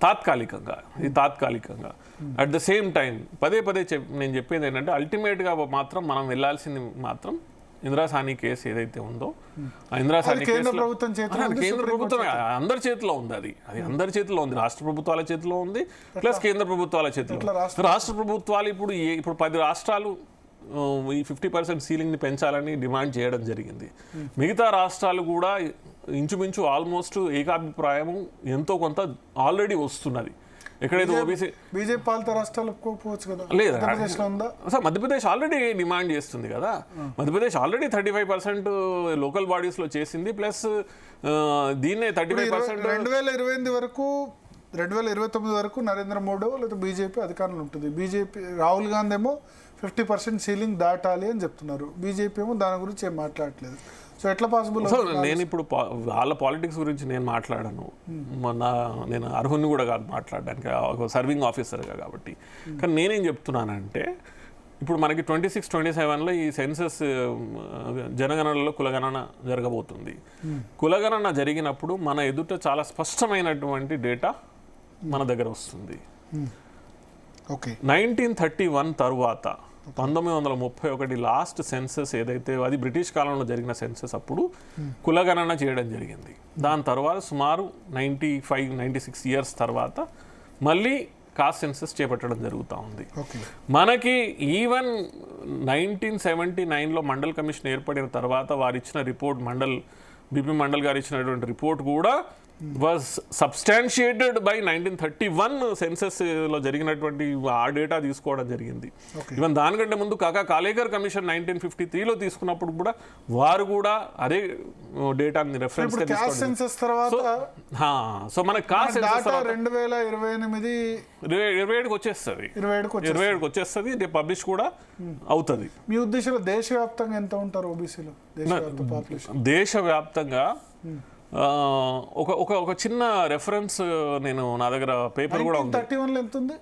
తాత్కాలికంగా. అట్ ద సేమ్ టైం పదే నేను చెప్పేది ఏంటంటే అల్టిమేట్గా మాత్రం మనం వెళ్ళాల్సింది మాత్రం ఇందిరాసాని కేసు ఏదైతే ఉందో ఆ ఇందిరాసాని కేంద్ర ప్రభుత్వం అందరి చేతిలో ఉంది. అది అందరి చేతిలో ఉంది, రాష్ట్ర ప్రభుత్వాల చేతిలో ఉంది, ప్లస్ కేంద్ర ప్రభుత్వాల చేతిలో. రాష్ట్ర ప్రభుత్వాలు ఇప్పుడు 10 రాష్ట్రాలు ఈ 50% సీలింగ్ని పెంచాలని డిమాండ్ చేయడం జరిగింది. మిగతా రాష్ట్రాలు కూడా ఇంచుమించు ఆల్మోస్ట్ ఏకాభిప్రాయం ఎంతో కొంత ఆల్రెడీ వస్తున్నది. ఎక్కడైతే ఓబీసీ బీజేపీ పాలిత రాష్ట్రాలు ఒప్పుకోవచ్చు కదా, లేదా మధ్యప్రదేశ్ ఆల్రెడీ డిమాండ్ చేస్తుంది కదా. మధ్యప్రదేశ్ ఆల్రెడీ 35% లోకల్ బాడీస్ లో చేసింది, ప్లస్ దీన్నే 35% 2028 వరకు 2029 వరకు నరేంద్ర మోడీ లేదా బీజేపీ అధికారంలో ఉంటుంది. బీజేపీ రాహుల్ గాంధీ ఏమో 50% సీలింగ్ దాటాలి అని చెప్తున్నారు, బీజేపీ ఏమో దాని గురించి ఏం మాట్లాడట్లేదు. సో ఎట్లా పాసిబుల్? నేను ఇప్పుడు వాళ్ళ పాలిటిక్స్ గురించి నేను మాట్లాడాను, నేను అర్హుని కూడా కాదు మాట్లాడడానికి, ఒక సర్వింగ్ ఆఫీసర్గా కాబట్టి. కానీ నేనేం చెప్తున్నానంటే ఇప్పుడు మనకి 26-27లో ఈ సెన్సస్ జనగణనలో కులగణన జరగబోతుంది. కులగణన జరిగినప్పుడు మన ఎదుట చాలా స్పష్టమైనటువంటి డేటా మన దగ్గర వస్తుంది. 1931 తరువాత 1931 లాస్ట్ సెన్సస్ ఏదైతే అది బ్రిటిష్ కాలంలో జరిగిన సెన్సస్ అప్పుడు కులగణన చేయడం జరిగింది. దాని తర్వాత సుమారు 95-96 ఇయర్స్ తర్వాత మళ్ళీ కాస్ట్ సెన్సస్ చేపట్టడం జరుగుతూ ఉంది. మనకి ఈవెన్ 1979లో మండల్ కమిషన్ ఏర్పడిన తర్వాత వారు ఇచ్చిన రిపోర్ట్, బిపి మండల్ గారు ఇచ్చినటువంటి రిపోర్ట్ కూడా వాజ్ సబ్స్టాన్షియేటెడ్ బై 1931 సెన్సస్ లో జరిగినటువంటి ఆ డేటా తీసుకోవడం జరిగింది. ఈవెన్ దానికంటే ముందు కాలేకర్ కమిషన్ 1953లో తీసుకున్నప్పుడు కూడా వారు కూడా అదే డేటాని రెఫరెన్స్ గా సో మన కాస్ట్ 2027కి వచ్చేస్తుంది, 27కి వచ్చేస్తుంది, రేపు పబ్లిష్ కూడా అవుతుంది. మీ ఉద్దేశంలో దేశవ్యాప్తంగా ఎంత ఉంటారు ఓబీసీలో? దేశవ్యాప్తంగా ఒక చిన్న రెఫరెన్స్ నేను నా దగ్గర పేపర్ కూడా ఉంది. 1931లో ఎంత ఉంది?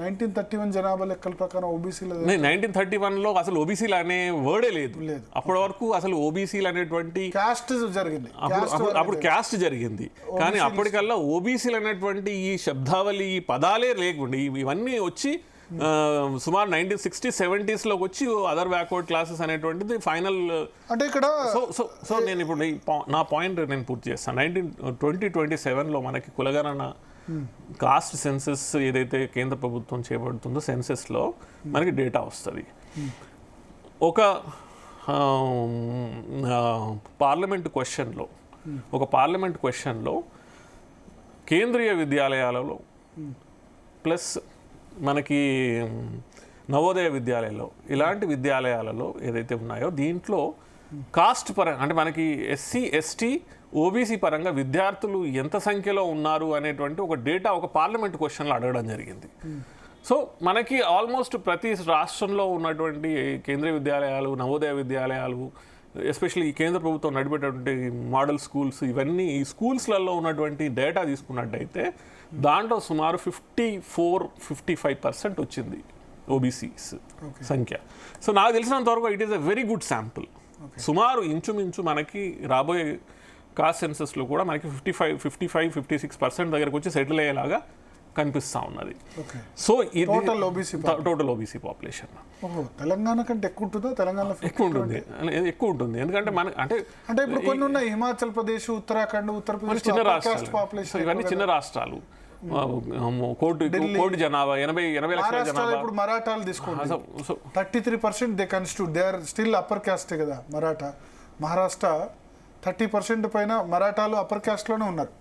1931 జనాభా లెక్కల ప్రకారం ఓబీసీలో 1931లో అసలు ఓబీసీలు అనే వర్డే లేదు. అప్పటి వరకు అసలు ఓబీసీలు అనేటువంటి క్యాస్ట్ జరిగింది, అప్పుడు క్యాస్ట్ జరిగింది. కానీ అప్పటికల్లా ఓబీసీలు అనేటువంటి ఈ శబ్దావళి ఈ పదాలే లేకుండా ఇవన్నీ వచ్చి సుమారు 1960-70sలోకి వచ్చి అదర్ బ్యాక్వర్డ్ క్లాసెస్ అనేటువంటిది ఫైనల్. అంటే ఇక్కడ సో నేను ఇప్పుడు నా పాయింట్ నేను పూర్తి చేస్తాను. 2027లో మనకి కులగణన కాస్ట్ సెన్సస్ ఏదైతే కేంద్ర ప్రభుత్వం చేపడుతుందో సెన్సస్లో మనకి డేటా వస్తుంది. ఒక పార్లమెంట్ క్వశ్చన్లో కేంద్రీయ విద్యాలయాలలో ప్లస్ మనకి నవోదయ విద్యాలయాల్లో ఇలాంటి విద్యాలయాలలో ఏదైతే ఉన్నాయో దీంట్లో కాస్ట్ పరంగా అంటే మనకి ఎస్సీ ఎస్టీ ఓబీసీ పరంగా విద్యార్థులు ఎంత సంఖ్యలో ఉన్నారు అనేటువంటి ఒక డేటా ఒక పార్లమెంట్ క్వశ్చన్లో అడగడం జరిగింది. సో మనకి ఆల్మోస్ట్ ప్రతి రాష్ట్రంలో ఉన్నటువంటి కేంద్రీయ విద్యాలయాలు నవోదయ విద్యాలయాలు ఎస్పెషల్లీ ఈ కేంద్ర ప్రభుత్వం నడిపేటటువంటి మోడల్ స్కూల్స్ ఇవన్నీ ఈ స్కూల్స్లలో ఉన్నటువంటి డేటా తీసుకున్నట్టయితే దాంట్లో సుమారు 54-55% వచ్చింది ఓబీసీస్ సంఖ్య. సో నాకు తెలిసినంత వరకు it is a very good sample. సుమారు ఇంచుమించు మనకి రాబోయే కాస్ట్ సెన్సస్లో కూడా మనకి 55-56% దగ్గరకు వచ్చి సెటిల్ అయ్యేలాగా కనిపిస్తూ ఉన్నది. సో ఇది టోటల్ ఓబీసీ పాపులేషన్ తెలంగాణ కంటే ఎక్కువ ఉంటుందా? తెలంగాణ ఎక్కువ ఉంటుంది ఎందుకంటే మన అంటే ఇప్పుడు కొన్ని ఉన్నాయి హిమాచల్ ప్రదేశ్, ఉత్తరాఖండ్, ఉత్తరప్రదేశ్ చిన్న రాష్ట్రాలు, ఇవన్నీ చిన్న రాష్ట్రాలు. కోటి జనాభా 80 లక్షల జనాభా. ఇప్పుడు మరాఠాలు తీసుకోండి, 33% they constitute, they are still upper caste కదా మరాఠా. మహారాష్ట్ర 30% పైన మరాఠాలు అప్పర్ క్యాస్ట్లోనే ఉన్నారు.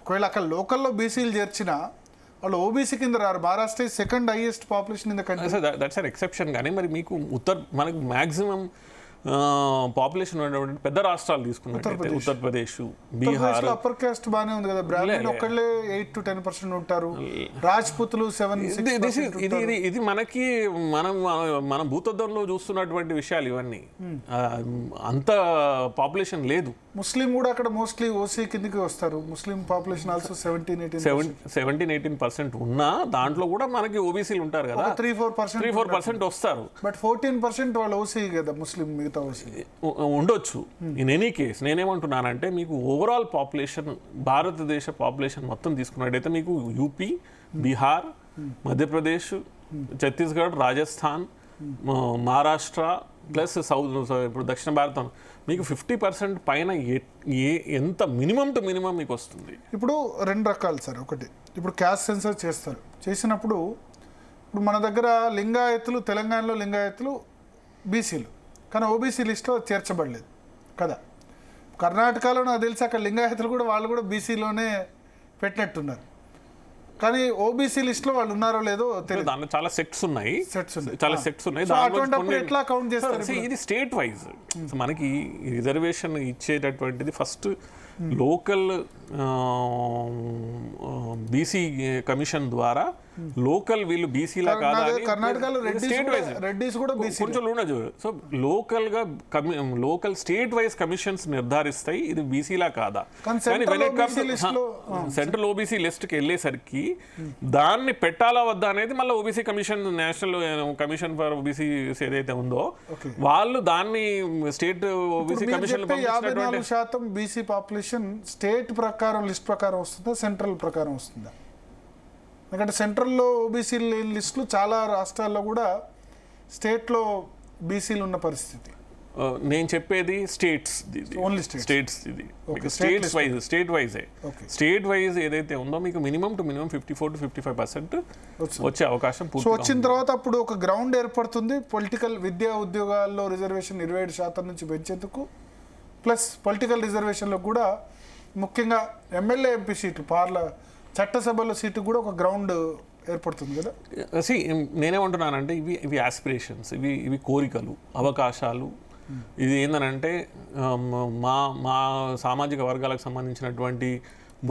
ఒకవేళ అక్కడ లోకల్లో బీసీలు చేర్చినా వాళ్ళు ఓబీసీ కింద రారు. Maharashtra second highest population in the country. That's an exception. కానీ మరి మీకు మనకి మ్యాక్సిమం పాపులేషన్ ఉన్నటువంటి పెద్ద రాష్ట్రాలు తీసుకున్నట్లయితే ఉత్తరప్రదేశ్, బీహార్ అప్పర్ కాస్ట్ బాగానే ఉంది కదా. బ్రాహ్మణ్ ఒక్కళ్ళే 8-10% ఉంటారు, రాజ్పుతులు 7-6%. ఇది మనకి మనం భూతద్దంలో చూస్తున్నటువంటి విషయాలు ఇవన్నీ. అంత పాపులేషన్ లేదు. ముస్లిం కూడా అక్కడ మోస్ట్లీ ఓసీ కిందకి వస్తారు. ముస్లిం పాపులేషన్ ఆల్సో 17-18% ఉన్నా దాంట్లో కూడా మనకి ఓబీసీలు ఉంటారు కదా, 3-4% వస్తారు. బట్ 14% వాళ్ళు ఓసీ కదా, ముస్లిం మిగతా ఓసీ ఉండొచ్చు. ఇన్ ఎనీ కేస్ నేనేమంటున్నానంటే మీకు ఓవరాల్ పాపులేషన్ భారతదేశ పాపులేషన్ మొత్తం తీసుకున్నట్టయితే మీకు UP, Bihar, Madhya Pradesh, Chhattisgarh, Rajasthan, Maharashtra plus south ఇప్పుడు దక్షిణ భారతం మీకు 50% పైన ఎంత మినిమం టు మినిమం మీకు వస్తుంది. ఇప్పుడు 2 రకాలు సార్. ఒకటి ఇప్పుడు క్యాస్ట్ సెన్సర్ చేస్తారు. చేసినప్పుడు ఇప్పుడు మన దగ్గర లింగాయతులు, తెలంగాణలో లింగాయతులు బీసీలు, కానీ ఓబీసీ లిస్ట్లో చేర్చబడలేదు కదా. కర్ణాటకలో నాకు తెలిసి అక్కడ లింగాయతులు కూడా వాళ్ళు కూడా బీసీలోనే పెట్టినట్టున్నారు. కానీ ఓబీసీ లిస్ట్లో వాళ్ళు ఉన్నారో లేదో తెలియదు. దాంట్లో చాలా సెక్ట్స్ ఉన్నాయి. ఎట్లా కౌంట్ చేస్తారు? ఇది స్టేట్ వైజ్. మనకి రిజర్వేషన్ ఇచ్చేటటువంటిది ఫస్ట్ లోకల్ బీసీ కమిషన్ ద్వారా లోకల్ వీళ్ళు బీసీలా కాదా కర్ణాటకలో రెడ్డిస్ కూడా కొంచెం ఉండదు. So local state wise commissions నిర్ధారిస్తాయి ఇది బీసీలా కాదా. సెంట్రల్ ఓబీసీ లిస్ట్కి వెళ్ళేసరికి దాన్ని పెట్టాలా వద్దా అనేది మళ్ళీ OBC commission, national commission for OBC ఏదైతే ఉందో వాళ్ళు దాన్ని state OBC commission 54% BC population state ప్రకారం లిస్ట్ ప్రకారం వస్తుందా, సెంట్రల్ ప్రకారం వస్తుందా? ఎందుకంటే సెంట్రల్లో ఓబీసీ లిస్టులు చాలా రాష్ట్రాల్లో కూడా స్టేట్లో బీసీలు ఉన్న పరిస్థితి. నేను చెప్పేది స్టేట్స్, ఇది స్టేట్ వైజ్ ఏదైతే ఉందో మీకు మినిమం టు మినిమం 54-55% వచ్చే అవకాశం వచ్చిన తర్వాత అప్పుడు ఒక గ్రౌండ్ ఏర్పడుతుంది. పొలిటికల్ విద్యా ఉద్యోగాల్లో రిజర్వేషన్ 27% నుంచి పెంచేందుకు, ప్లస్ పొలిటికల్ రిజర్వేషన్లో కూడా ముఖ్యంగా ఎమ్మెల్యే ఎంపీ సీట్లు, చట్టసభలో సీటు కూడా ఒక గ్రౌండ్ ఏర్పడుతుంది కదా. నేనేమంటున్నానంటే ఇవి ఆస్పిరేషన్స్, ఇవి కోరికలు, అవకాశాలు. ఇది ఏంటంటే మా సామాజిక వర్గాలకు సంబంధించినటువంటి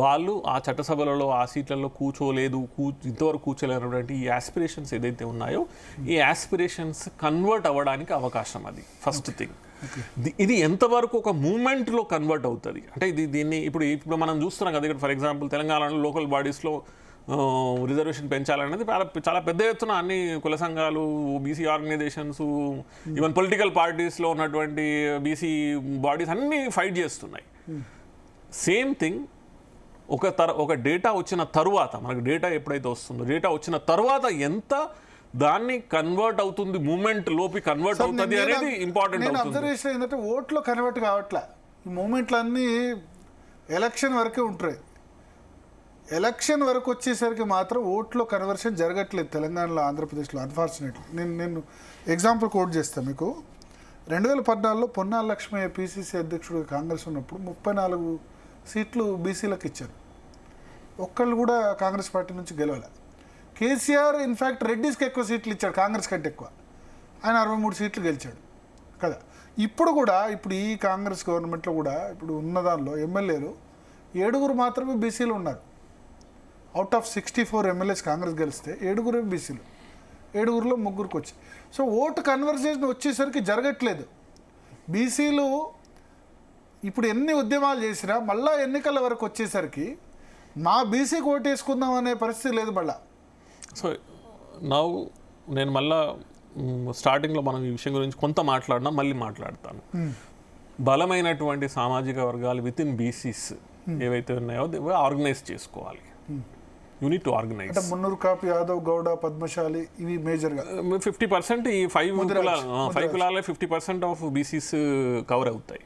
వాళ్ళు ఆ చట్టసభలలో ఆ సీట్లలో కూర్చోలేదు, ఇంతవరకు కూర్చోలేనటువంటి ఈ ఆస్పిరేషన్స్ ఏదైతే ఉన్నాయో ఈ ఆస్పిరేషన్స్ కన్వర్ట్ అవ్వడానికి అవకాశం, అది ఫస్ట్ థింగ్. ఇది ఎంతవరకు ఒక మూమెంట్లో కన్వర్ట్ అవుతుంది అంటే దీన్ని ఇప్పుడు మనం చూస్తున్నాం కదా. ఇక్కడ ఫర్ ఎగ్జాంపుల్ తెలంగాణలో లోకల్ బాడీస్లో రిజర్వేషన్ పెంచాలనేది చాలా పెద్ద ఎత్తున అన్ని కుల సంఘాలు, బీసీ ఆర్గనైజేషన్స్, ఈవెన్ పొలిటికల్ పార్టీస్లో ఉన్నటువంటి బీసీ బాడీస్ అన్నీ ఫైట్ చేస్తున్నాయి. సేమ్ థింగ్ ఒక డేటా వచ్చిన తరువాత, మనకు డేటా ఎప్పుడైతే వస్తుందో డేటా వచ్చిన తర్వాత ఎంత దాన్ని కన్వర్ట్ అవుతుంది, మూమెంట్ లోపి కన్వర్ట్ అవుతుంది అనేది ఇంపార్టెంట్. అబ్జర్వేషన్ ఏంటంటే ఓట్లో కన్వర్ట్ కావట్లే. ఈ మూమెంట్లు అన్నీ ఎలక్షన్ వరకే ఉంటాయి. ఎలక్షన్ వరకు వచ్చేసరికి మాత్రం ఓట్లో కన్వర్షన్ జరగట్లేదు తెలంగాణలో, ఆంధ్రప్రదేశ్లో అన్ఫార్చునేట్లీ. నేను ఎగ్జాంపుల్ కోట్ చేస్తాను మీకు. 2014లో పొన్నాల లక్ష్మయ్య పీసీసీ అధ్యక్షుడు కాంగ్రెస్ ఉన్నప్పుడు 34 సీట్లు బీసీలకు ఇచ్చారు. ఒక్కళ్ళు కూడా కాంగ్రెస్ పార్టీ నుంచి గెలవలే. కేసీఆర్ ఇన్ఫ్యాక్ట్ రెడ్డిస్కి ఎక్కువ సీట్లు ఇచ్చాడు కాంగ్రెస్ కంటే ఎక్కువ. ఆయన 63 సీట్లు గెలిచాడు కదా. ఇప్పుడు కూడా ఇప్పుడు ఈ కాంగ్రెస్ గవర్నమెంట్లో కూడా ఇప్పుడు ఉన్న దానిలో ఎమ్మెల్యేలు 7 మాత్రమే బీసీలు ఉన్నారు. అవుట్ ఆఫ్ 64 ఎమ్మెల్యేస్ కాంగ్రెస్ గెలిస్తే 7 బీసీలు, 7లో 3 వచ్చాయి. సో ఓటు కన్వర్జేషన్ వచ్చేసరికి జరగట్లేదు. బీసీలు ఇప్పుడు ఎన్ని ఉద్యమాలు చేసినా మళ్ళా ఎన్నికల వరకు వచ్చేసరికి మా బీసీకి ఓటు వేసుకుందాం అనే పరిస్థితి లేదు మళ్ళా. సో నేను మళ్ళా స్టార్టింగ్లో మనం ఈ విషయం గురించి కొంత మాట్లాడినా మళ్ళీ మాట్లాడతాను. బలమైనటువంటి సామాజిక వర్గాలు విత్ ఇన్ బీసీస్ ఏవైతే ఉన్నాయో ఆర్గనైజ్ చేసుకోవాలి. You need to organise. అంటే మున్నూరు కాపు, యాదవ్, గౌడ, పద్మశాలి ఇవి మేజర్గా 50% ఈ 5 కులాలే 50% ఆఫ్ బీసీస్ కవర్ అవుతాయి.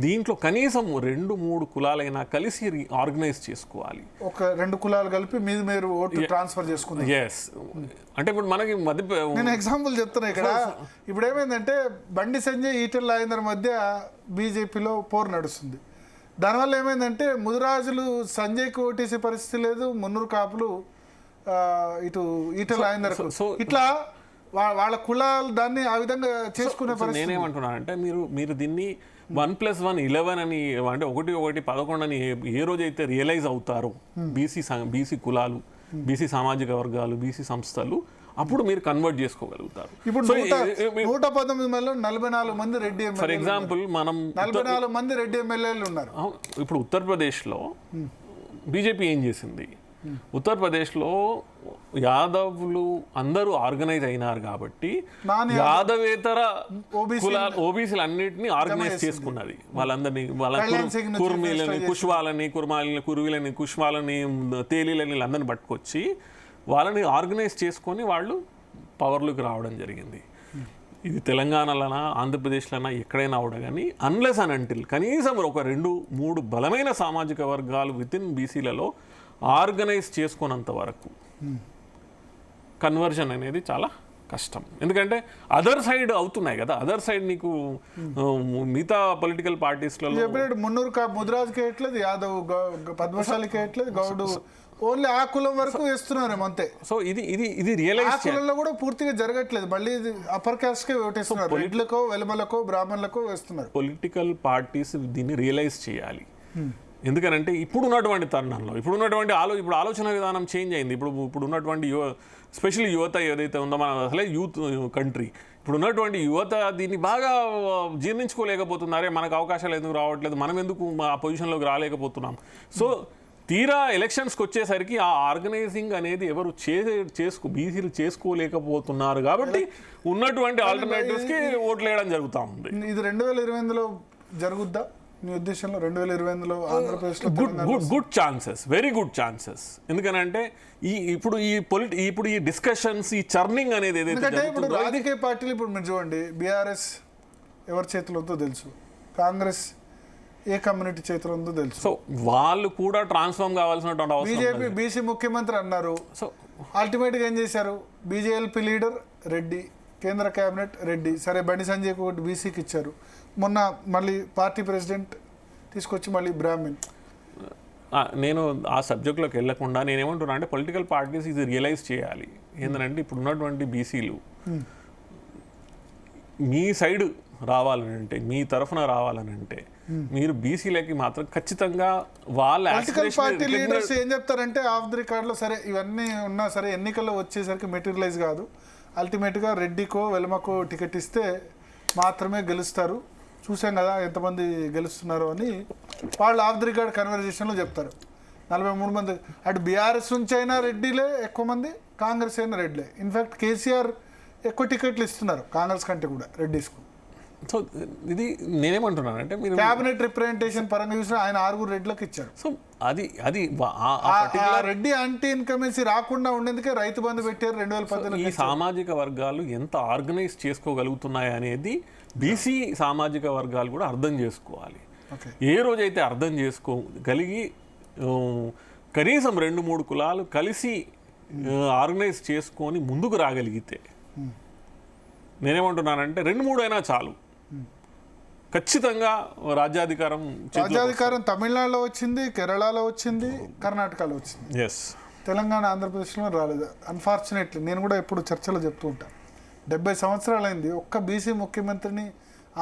దీంట్లో కనీసం 2-3 కులాలైనా కలిసి ఆర్గనైజ్ చేసుకోవాలి. ఒక 2 కులాలు కలిపి మీరు ఓటు ట్రాన్స్ఫర్ చేసుకున్నారు. ఎస్, అంటే ఇప్పుడు మనకి నేను ఎగ్జాంపుల్ చెప్తున్నా ఇక్కడ. ఇప్పుడు ఏమైందంటే బండి సంజయ్, ఈటెల రాజేందర్ మధ్య బీజేపీలో పోరు నడుస్తుంది. దానివల్ల ఏమైందంటే ముదిరాజులు సంజయ్కి ఓటేసే పరిస్థితి లేదు, మున్నూరు కాపులు ఇటు ఈటెల రాజేందర్కు. ఇట్లా వాళ్ళ కులాలు దాన్ని ఆ విధంగా చేసుకునే పరిస్థితి. నేనేమంటున్నానంటే మీరు దీన్ని 1+1 11 అని, అంటే 1 11 అని ఏ రోజైతే రియలైజ్ అవుతారో బీసీ కులాలు, బీసీ సామాజిక వర్గాలు, బీసీ సంస్థలు, అప్పుడు మీరు కన్వర్ట్ చేసుకోగలుగుతారు. ఇప్పుడు 119 మందిలో 44 మంది రెడ్డి ఎమ్మెల్యేలు. ఫర్ ఎగ్జాంపుల్ మనం 44 మంది రెడ్డి ఎమ్మెల్యేలు ఉన్నారు. ఇప్పుడు ఉత్తరప్రదేశ్లో బీజేపీ ఏం చేసింది? ఉత్తరప్రదేశ్లో యాదవ్లు అందరూ ఆర్గనైజ్ అయినారు కాబట్టి యాదవేతర ఓబీసీలు అన్నిటిని ఆర్గనైజ్ చేసుకున్నది. వాళ్ళందరినీ, వాళ్ళ కుర్మీలని, కుర్వీలని, కుష్మాలని, తేలీలని వీళ్ళందరినీ పట్టుకొచ్చి వాళ్ళని ఆర్గనైజ్ చేసుకొని వాళ్ళు పవర్లోకి రావడం జరిగింది. ఇది తెలంగాణలోనా, ఆంధ్రప్రదేశ్లోనా, ఎక్కడైనా అవడం. కానీ అన్లెస్ అండ్ అంటిల్ కనీసం ఒక 2-3 బలమైన సామాజిక వర్గాలు విత్ ఇన్ బీసీలలో ఆర్గనైజ్ చేసుకున్నంత వరకు కన్వర్జన్ అనేది చాలా కష్టం. ఎందుకంటే అదర్ సైడ్ అవుతున్నాయి కదా. అదర్ సైడ్ నీకు మిగతా పొలిటికల్ పార్టీస్లలో మున్నూరు ముదిరాజుకి వేయట్లేదు, యాదవ్ పద్మశాలికి వేయట్లేదు, గౌడు ఓన్లీ ఆ కులం వరకు వేస్తున్నారేమో అంతే. సో ఇది రియలైజ్ ఆ కులంలో కూడా పూర్తిగా జరగట్లేదు. మళ్ళీ అప్పర్ కాస్ట్కే ఓటేస్తున్నారు, రెడ్లకో, వెలమలకో, బ్రాహ్మణులకో వేస్తున్నారు. పొలిటికల్ పార్టీస్ దీన్ని రియలైజ్ చేయాలి. ఎందుకనంటే ఇప్పుడున్నటువంటి తరుణంలో ఇప్పుడు ఆలోచన విధానం చేంజ్ అయింది. ఇప్పుడు ఉన్నటువంటి స్పెషల్లీ యువత ఏదైతే ఉందో, మన అసలే యూత్ కంట్రీ, ఇప్పుడు ఉన్నటువంటి యువత దీన్ని బాగా జీర్ణించుకోలేకపోతున్నారే. మనకు అవకాశాలు ఎందుకు రావట్లేదు, మనం ఎందుకు ఆ పొజిషన్లోకి రాలేకపోతున్నాం. సో తీరా ఎలక్షన్స్కి వచ్చేసరికి ఆ ఆర్గనైజింగ్ అనేది ఎవరు బీసీలు చేసుకోలేకపోతున్నారు కాబట్టి ఉన్నటువంటి ఆల్టర్నేటివ్స్కి ఓట్లు వేయడం జరుగుతూ ఉంది. ఇది 2028లో జరుగుద్దా మీ ఉద్దేశంలో? 2028లో ఆంధ్రప్రదేశ్లో good chances, very good chances. ఎందుకనంటే ఇప్పుడు ఈ డిస్కషన్స్, ఈ చర్నింగ్ అనేది ఏదైతే ఇప్పుడు రాజకీయ పార్టీలు, ఇప్పుడు మీరు చూడండి, బీఆర్ఎస్ ఎవరి చేతిలో ఉందో తెలుసు, కాంగ్రెస్ ఏ కమ్యూనిటీ చేతిలో ఉందో తెలుసు. సో వాళ్ళు కూడా ట్రాన్స్ఫార్మ్ కావాల్సినటువంటి అవసరం. బీజేపీ బీసీ ముఖ్యమంత్రి అన్నారు. సో అల్టిమేట్గా ఏం చేశారు? బీజేఎల్పీ లీడర్ రెడ్డి, కేంద్ర కేబినెట్ రెడ్డి. సరే బండి సంజయ్కి ఒకటి బీసీకి ఇచ్చారు. మొన్న మళ్ళీ పార్టీ ప్రెసిడెంట్ తీసుకొచ్చి మళ్ళీ బ్రాహ్మణ్. నేను ఆ సబ్జెక్ట్లోకి వెళ్ళకుండా నేనేమంటున్నా అంటే పొలిటికల్ పార్టీస్ ఇది రియలైజ్ చేయాలి. ఏంటంటే ఇప్పుడు ఉన్నటువంటి బీసీలు మీ సైడ్ రావాలనంటే, మీ తరఫున రావాలనంటే మీరు బీసీలకి మాత్రం ఖచ్చితంగా వాళ్ళ పొలిటికల్ పార్టీ లీడర్స్ ఏం చెప్తారంటే ఆఫ్ ది రికార్డ్లో సరే ఇవన్నీ ఉన్నా సరే ఎన్నికల్లో వచ్చేసరికి మెటీరియలైజ్ కాదు, అల్టిమేట్గా రెడ్డికో వెలమకో టికెట్ ఇస్తే మాత్రమే గెలుస్తారు, చూసాం కదా ఎంతమంది గెలుస్తున్నారు అని వాళ్ళు ఆఫ్ ది రికార్డ్ కన్వర్జేషన్లో చెప్తారు. 43 మంది అటు బీఆర్ఎస్ నుంచి అయినా రెడ్డిలే ఎక్కువ మంది, కాంగ్రెస్ అయినా రెడ్డిలే. ఇన్ఫ్యాక్ట్ కేసీఆర్ ఎక్కువ టికెట్లు ఇస్తున్నారు కాంగ్రెస్ కంటే కూడా రెడ్డిస్కు. సో ఇది నేనేమంటున్నానంటే మీరు క్యాబినెట్ రిప్రజెంటేషన్ పరంగా చూసినా ఆయన 6 రెడ్లకు ఇచ్చారు. సో అది రెడ్డి యాంటీ ఇన్కమెన్సీ రాకుండా ఉండేందుకే రైతు బంధు పెట్టారు 2018. ఈ సామాజిక వర్గాలు ఎంత ఆర్గనైజ్ చేసుకోగలుగుతున్నాయి అనేది బీసీ సామాజిక వర్గాలు కూడా అర్థం చేసుకోవాలి. ఏ రోజైతే అర్థం చేసుకోగలిగి కనీసం 2-3 కులాలు కలిసి ఆర్గనైజ్ చేసుకొని ముందుకు రాగలిగితే, నేనేమంటున్నానంటే 2-3 అయినా చాలు. ఖచ్చితంగా రాజ్యాధికారం తమిళనాడులో వచ్చింది, కేరళలో వచ్చింది, కర్ణాటకలో వచ్చింది. ఎస్, తెలంగాణ ఆంధ్రప్రదేశ్లో రాలేదు. అన్ఫార్చునేట్లీ నేను కూడా ఎప్పుడు చర్చలో చెప్తూ ఉంటాను, 70 సంవత్సరాలైంది ఒక్క బీసీ ముఖ్యమంత్రిని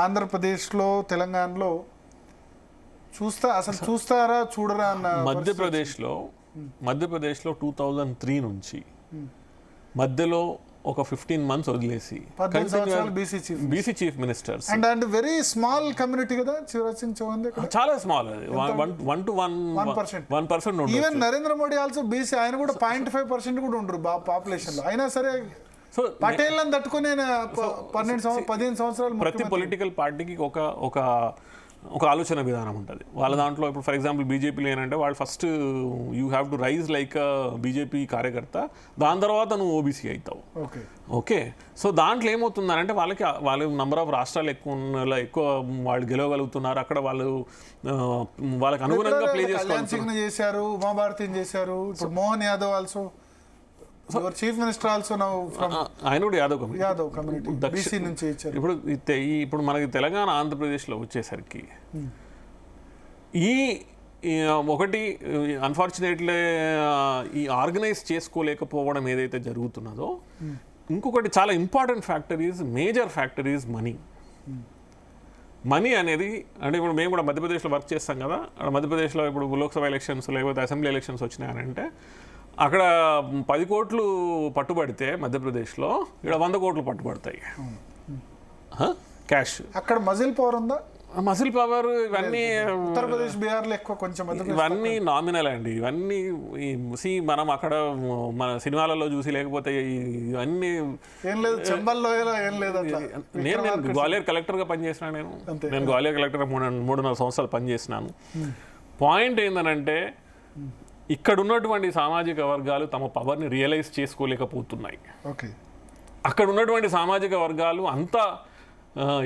ఆంధ్రప్రదేశ్లో తెలంగాణలో చూస్తారా చూడరా అన్న. మధ్యప్రదేశ్లో 2003 నుంచి మధ్యలో ఒక 15 months వదిలేసి 18 సంవత్సరాలు BC chief ministers and very small community కదా శివరాజ్ సింగ్ చౌహాన్, చాలా స్మాల్, అది 1% even Narendra Modi also BC, ఆయన కూడా 0.5% కూడా ఉండరు పాపులేషన్ లో. అయినా సరే సో పటేల్ అని తట్టుకునే 15 సంవత్సరాలు. ప్రతి పొలిటికల్ పార్టీకి ఒక ఆలోచన విధానం ఉంటుంది వాళ్ళ దాంట్లో. ఇప్పుడు ఫర్ ఎగ్జాంపుల్ బీజేపీలో ఏంటంటే వాళ్ళు first you have to rise like BJP కార్యకర్త, దాని తర్వాత నువ్వు ఓబీసీ అవుతావు. ఓకే, సో దాంట్లో ఏమవుతుందంటే వాళ్ళు నంబర్ ఆఫ్ రాష్ట్రాలు ఎక్కువ వాళ్ళు గెలవగలుగుతున్నారు. అక్కడ వాళ్ళకి అనుగుణంగా ప్లే చేశారు, ఉమాభారతి చేశారు. ఇప్పుడు Mohan Yadav also chief minister also ఆయన కూడా యాదవ్ కమ్యూనిటీ బీసీ నుంచి ఇచ్చారు. ఇప్పుడు మనకి తెలంగాణ ఆంధ్రప్రదేశ్లో వచ్చేసరికి ఒకటి అన్ఫార్చునేట్లీ ఈ ఆర్గనైజ్ చేసుకోలేకపోవడం ఏదైతే జరుగుతున్నదో, ఇంకొకటి చాలా important major factor is money అనేది. అంటే ఇప్పుడు మేము కూడా మధ్యప్రదేశ్లో వర్క్ చేస్తాం కదా, మధ్యప్రదేశ్లో ఇప్పుడు లోక్సభ ఎలక్షన్స్ లేకపోతే అసెంబ్లీ ఎలక్షన్స్ వచ్చినాయనంటే అక్కడ 10 కోట్లు పట్టుబడితే మధ్యప్రదేశ్లో ఇక్కడ 100 కోట్లు పట్టుబడతాయి క్యాష్. అక్కడ మజిల్ పవర్ ఉందా? మజిల్ పవర్ ఇవన్నీ ఉత్తరప్రదేశ్, బీహార్లో ఎక్కువ కొంచెం ఇవన్నీ నామినల్ అండి. ఇవన్నీ మనం అక్కడ మన సినిమాలలో చూసి లేకపోతే ఇవన్నీ ఏం లేదు. చంబల్లో ఏం లేదు. నేను గ్వాలియర్ కలెక్టర్గా పనిచేసినాను. నేను గ్వాలియర్ కలెక్టర్గా 3.5 సంవత్సరాలు పనిచేసినాను. పాయింట్ ఏంటంటే ఇక్కడ ఉన్నటువంటి సామాజిక వర్గాలు తమ పవర్ని రియలైజ్ చేసుకోలేకపోతున్నాయి. అక్కడ ఉన్నటువంటి సామాజిక వర్గాలు అంత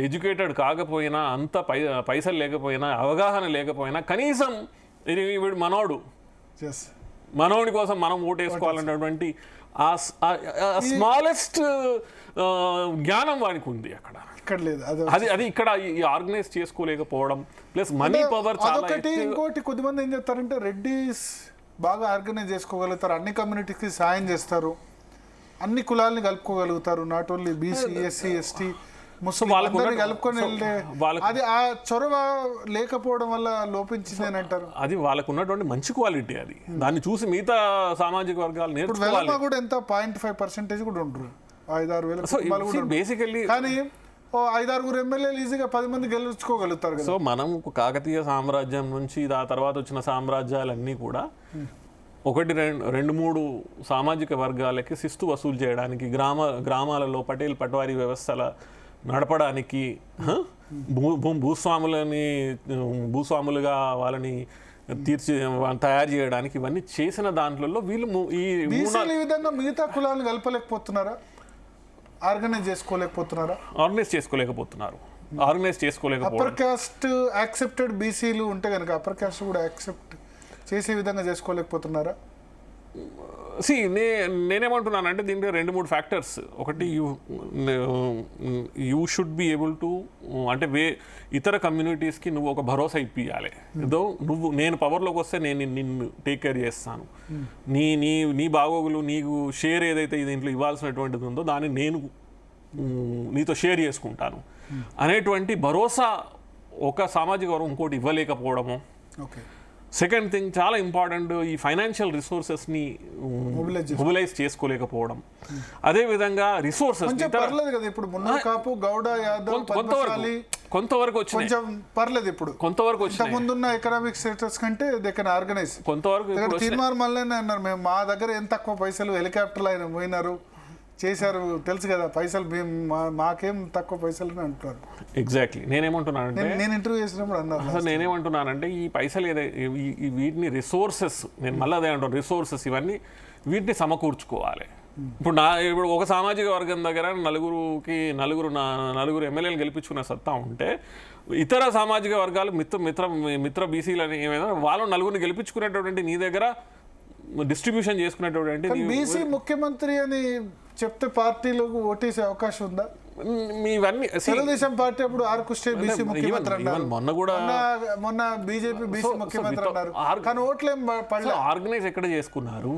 ఎడ్యుకేటెడ్ కాకపోయినా, అంత పైసలు లేకపోయినా, అవగాహన లేకపోయినా, కనీసం వీడు మనోడి కోసం మనం ఓటేసుకోవాలన్నటువంటి ఆ స్మాలెస్ట్ జ్ఞానం వానికి ఉంది. అక్కడ లేదు. అది ఇక్కడ ఆర్గనైజ్ చేసుకోలేకపోవడం ప్లస్ మనీ పవర్ చాలా. ఇంకోటి కొద్దిమంది ఏం చెప్తారంటే రెడ్డిస్ బాగా ఆర్గనైజ్ చేసుకోగలుగుతారు, అన్ని కమ్యూనిటీస్కి సాయం చేస్తారు, అన్ని కులాలని కలుపుకోగలుగుతారు, not only BC, SC, ST, Muslim అందరినీ కలుపుకొని వెళ్తే అది ఆ చొరవ లేకపోవడం వల్ల లోపించింది అని అంటారు. అది వాళ్ళకు ఉన్నటువంటి మంచి క్వాలిటీ. అది దాన్ని చూసి మిగతా సామాజిక వర్గాలు నేర్చుకోవాలి. కూడా ఎంత 0.5% కూడా ఉండరు, 5-6 బేసికల్లీ. కానీ 5-6 ఎమ్మెల్యేలు ఈజీగా 10 మంది గెలుచుకోగలుగుతారు. సో మనం కాకతీయ సామ్రాజ్యం నుంచి ఆ తర్వాత వచ్చిన సామ్రాజ్యాలన్నీ కూడా 1-2-3 సామాజిక వర్గాలకి శిస్తు వసూలు చేయడానికి, గ్రామాలలో పట్వారీ వ్యవస్థల నడపడానికి, భూస్వాములుగా వాళ్ళని తయారు చేయడానికి ఇవన్నీ చేసిన దాంట్లో వీళ్ళు ఈ విధంగా మిగతా కులాలను కలపలేకపోతున్నారా? ఆర్గనైజ్ చేసుకోలేకపోతున్నారు. అప్పర్ కాస్ట్ యాక్సెప్టెడ్ బీసీలు ఉంటే కనుక అప్పర్ కాస్ట్ కూడా యాక్సెప్ట్ చేసే విధంగా చేసుకోలేకపోతున్నారా? నేనేమంటున్నానంటే దీంట్లో 2-3 ఫ్యాక్టర్స్. ఒకటి you should be able to, అంటే ఇతర కమ్యూనిటీస్కి నువ్వు ఒక భరోసా ఇప్పియాలి. ఏదో నేను పవర్లోకి వస్తే నేను నిన్ను టేక్ కేర్ చేస్తాను, నీ బాగోగులు, నీకు షేర్ ఏదైతే దీంట్లో ఇవ్వాల్సినటువంటిది ఉందో దాన్ని నేను నీతో షేర్ చేసుకుంటాను అనేటువంటి భరోసా ఒక సామాజిక వర్గం ఇంకోటి ఇవ్వలేకపోవడము. సెకండ్ థింగ్ చాలా ఇంపార్టెంట్, ఈ ఫైనాన్షియల్ రిసోర్సెస్ని మొబిలైజ్ చేసుకోలేకపోవడం. అదేవిధంగా రిసోర్సెస్ కొంతవరకు వచ్చినాయి, పర్లేదు. ఇప్పుడు కొంతవరకు వచ్చినాయి. ముందున్న ఎకనామిక్ స్టేటస్ కంటే ఆర్గనైజ్ కొంతవరకు తీర్మార్ మళ్ళీ అన్నారు, మేము మా దగ్గర ఎంత తక్కువ పైసలు, హెలికాప్టర్లు ఆయన పోయినారు చేశారు, తెలుసు కదా, పైసలు మాకేం తక్కువ పైసలు అంటున్నారు. ఎగ్జాక్ట్లీ. నేనేమంటున్నానంటే నేను ఇంటర్వ్యూ చేసినప్పుడు అన్నారు. అసలు నేనేమంటున్నానంటే ఈ పైసలు వీటిని రిసోర్సెస్, నేను మళ్ళీ అదే అంటాను, రిసోర్సెస్ ఇవన్నీ వీటిని సమకూర్చుకోవాలి. ఇప్పుడు ఒక సామాజిక వర్గం దగ్గర నలుగురు ఎమ్మెల్యేలు గెలిపించుకునే సత్తా ఉంటే ఇతర సామాజిక వర్గాలు మిత్ర బీసీలని ఏమైనా వాళ్ళు నలుగురిని గెలిపించుకునేటటువంటి నీ దగ్గర డిస్ట్రిబ్యూషన్ చేసుకునేటువంటి బీసీ ముఖ్యమంత్రి అని చెప్తే పార్టీలకు ఓటేసే అవకాశం ఉందా? ఇవన్నీ తెలుగుదేశం పార్టీ అప్పుడు ఆర్ కృష్ణ బీసీ ముఖ్యమంత్రి అన్నారు, మొన్న కూడా మొన్న బీజేపీ బీసీ ముఖ్యమంత్రి అన్నారు, కానీ ఓట్లేం పడలేదు. ఆర్గనైజ్ ఎక్కడ చేసుకున్నారు,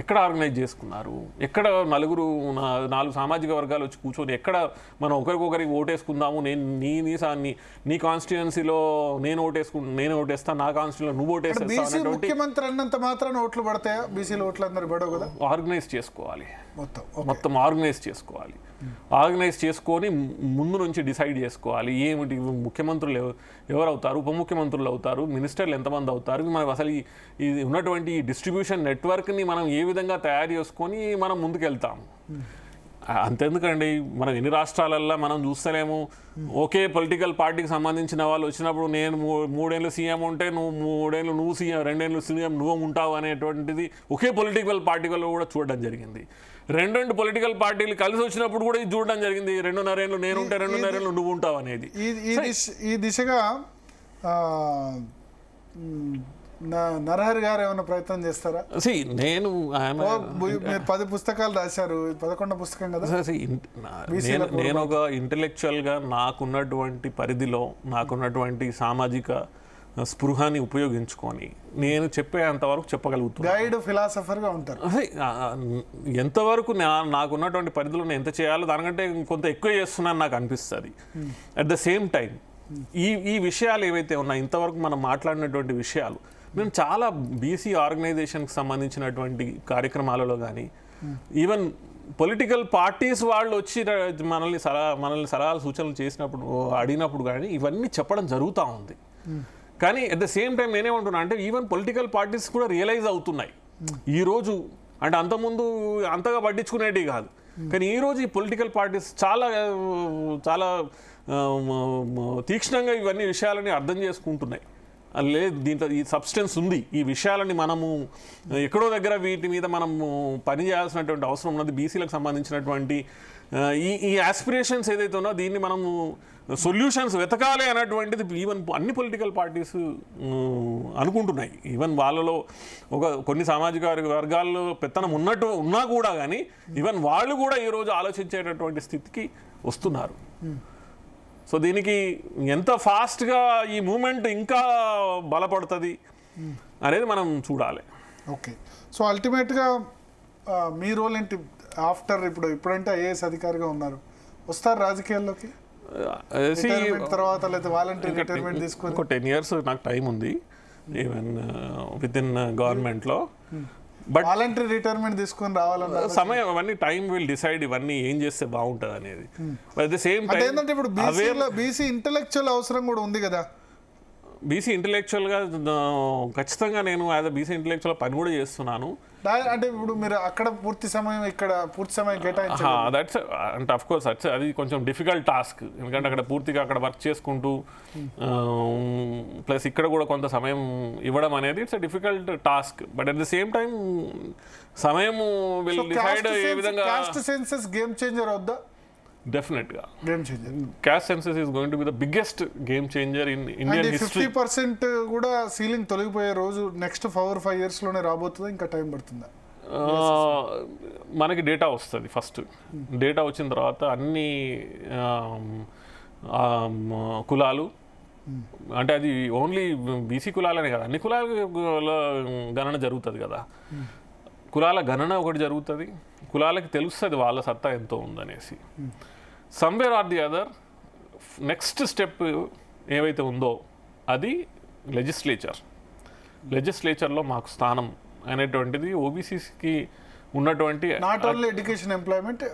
ఎక్కడ ఆర్గనైజ్ చేసుకున్నారు, ఎక్కడ నలుగురు నాలుగు సామాజిక వర్గాలు వచ్చి కూర్చొని ఎక్కడ మనం ఒకరికొకరికి ఓటేసుకుందాము, నేను నీ కాన్స్టిట్యుయెన్సీలో నేను ఓటేస్తా, నా కాన్స్టిట్యూన్సీలో నువ్వు ఓటేస్తా, ముఖ్యమంత్రి అన్నంత మాత్రాన ఓట్లు పడతాయా? బీసీలో ఓట్లు అందరూ పడవు కదా. ఆర్గనైజ్ చేసుకోవాలి, మొత్తం ఆర్గనైజ్ చేసుకోవాలి. ఆర్గనైజ్ చేసుకొని ముందు నుంచి డిసైడ్ చేసుకోవాలి ఏమిటి ముఖ్యమంత్రులు ఎవరు అవుతారు, ఉప ముఖ్యమంత్రులు అవుతారు, మినిస్టర్లు ఎంతమంది అవుతారు, మనం అసలు ఈ ఉన్నటువంటి డిస్ట్రిబ్యూషన్ నెట్వర్క్ని మనం ఏ విధంగా తయారు చేసుకొని మనం ముందుకెళ్తాము. అంతెందుకండి, మనం ఎన్ని రాష్ట్రాలల్లో మనం చూస్తలేము, ఒకే పొలిటికల్ పార్టీకి సంబంధించిన వాళ్ళు వచ్చినప్పుడు నేను 3 ఏళ్ళు సీఎం ఉంటే నువ్వు 3 ఏళ్ళు నువ్వు సీఎం, 2 ఏళ్ళు సీఎం నువ్వు ఉంటావు అనేటువంటిది ఒకే పొలిటికల్ పార్టీలో కూడా చూడడం జరిగింది. రెండు పొలిటికల్ పార్టీలు కలిసి వచ్చినప్పుడు కూడా ఇది చూడడం జరిగింది. 2.5 ఏళ్ళు నేను ఉంటే 2.5 ఏళ్ళు నువ్వు ఉంటావు అనేది. ఈ దిశగా నరహరి గారు ఏమైనా ప్రయత్నం చేస్తారా? నేను 10 పుస్తకాలు రాశారు, 11వ పుస్తకం కదా. నేను ఒక ఇంటెలెక్చువల్గా నాకున్నటువంటి పరిధిలో నాకున్నటువంటి సామాజిక స్పృహాన్ని ఉపయోగించుకొని నేను చెప్పేంతవరకు చెప్పగలుగుతాను. గైడ్ ఫిలాసఫర్గా ఉంటారు. ఎంతవరకు నాకున్నటువంటి పరిధిలో నేను ఎంత చేయాలో దానికంటే కొంత ఎక్కువ చేస్తున్నాను నాకు అనిపిస్తుంది. అట్ ద సేమ్ టైం ఈ విషయాలు ఏవైతే ఉన్నాయో ఇంతవరకు మనం మాట్లాడినటువంటి విషయాలు మేము చాలా బీసీ ఆర్గనైజేషన్కి సంబంధించినటువంటి కార్యక్రమాలలో కానీ ఈవెన్ పొలిటికల్ పార్టీస్ వాళ్ళు వచ్చి మనల్ని సలహాలు సూచనలు చేసినప్పుడు అడిగినప్పుడు కానీ ఇవన్నీ చెప్పడం జరుగుతూ ఉంది. కానీ అట్ ద సేమ్ టైం నేనేమంటున్నా అంటే ఈవెన్ పొలిటికల్ పార్టీస్ కూడా రియలైజ్ అవుతున్నాయి ఈరోజు. అంటే అంతకుముందు అంతగా పట్టించుకునేటివి కాదు, కానీ ఈరోజు ఈ పొలిటికల్ పార్టీస్ చాలా చాలా తీక్షణంగా ఇవన్నీ విషయాలని అర్థం చేసుకుంటున్నాయి. లేదు దీంట్లో ఈ సబ్స్టెన్స్ ఉంది, ఈ విషయాలని మనము ఎక్కడో దగ్గర వీటి మీద మనము పని చేయాల్సినటువంటి అవసరం ఉన్నది. బీసీలకు సంబంధించినటువంటి ఈ ఆస్పిరేషన్స్ ఏదైతే ఉన్నో దీన్ని మనము సొల్యూషన్స్ వెతకాలి అనేటువంటిది ఈవెన్ అన్ని పొలిటికల్ పార్టీస్ అనుకుంటున్నాయి. ఈవెన్ వాళ్ళలో కొన్ని సామాజిక వర్గాల్లో పెత్తనం ఉన్నా కూడా కానీ ఈవెన్ వాళ్ళు కూడా ఈరోజు ఆలోచించేటటువంటి స్థితికి వస్తున్నారు. సో దీనికి ఎంత ఫాస్ట్గా ఈ మూమెంట్ ఇంకా బలపడుతుంది అనేది మనం చూడాలి. ఓకే, సో అల్టిమేట్గా మీ రోల్ ఏంటి ఆఫ్టర్ ఇప్పుడంటే ఐఏఎస్ అధికారిగా ఉన్నారు, వస్తారు రాజకీయాల్లోకి తర్వాత లేదా వాలంటీర్ రిటైర్మెంట్ తీసుకొని? 10 years నాకు టైం ఉంది ఈవెన్ విత్ ఇన్ గవర్నమెంట్లో. బట్ వాలంటీర్ రిటైర్మెంట్ తీసుకొని రావాలన్న సమయం అవన్నీ టైం విల్ డిసైడ్ ఇవన్నీ ఏం చేస్తే బాగుంటుంది అనేది. But at the same time ఏంటంటే ఇప్పుడు బీసీ ఇంటెలెక్చువల్ అవసరం కూడా ఉంది కదా. బీసీ ఇంటెలెక్చువల్గా ఖచ్చితంగా నేను యాజ్ అ బీసీ ఇంటెలెక్చువల్ పని కూడా చేస్తున్నాను. అంటే ఇప్పుడు మీరు అక్కడ పూర్తి సమయం ఇక్కడ పూర్తి సమయం కేటాయించాలి. దట్స్ అంటే అఫ్ కోర్స్ అది కొంచెం డిఫికల్ట్ టాస్క్, ఎందుకంటే అక్కడ పూర్తిగా అక్కడ వర్క్ చేసుకుంటూ ప్లస్ ఇక్కడ కూడా కొంత సమయం ఇవ్వడం అనేది it's a difficult task. But at the same time సమయం విల్ డిసైడ్ ఏ విధంగా. కాస్ట్ సెన్సస్ గేమ్ చేంజర్ అవుద్దా? డెఫినెట్గా game changer. Caste census is going to be the biggest game changer in Indian history. 50% కూడా సీలింగ్ తొలగిపోయే రోజు నెక్స్ట్ 4-5 years లోనే రాబోతుందా, ఇంకా టైం పడుతుందా? మనకి డేటా వస్తుంది. ఫస్ట్ డేటా వచ్చిన తర్వాత అన్ని కులాలు, అంటే అది ఓన్లీ బీసీ కులాలనే కదా, అన్ని కులాల గణన జరుగుతుంది కదా. కులాల గణన ఒకటి జరుగుతుంది, కులాలకి తెలుస్తుంది వాళ్ళ సత్తా ఎంతో ఉందనేసి. Somewhere or the other next step ఏవైతే ఉందో అది లెజిస్లేచర్లో మాకు స్థానం అనేటువంటిది ఓబీసీకి ఉన్నటువంటి not only education employment,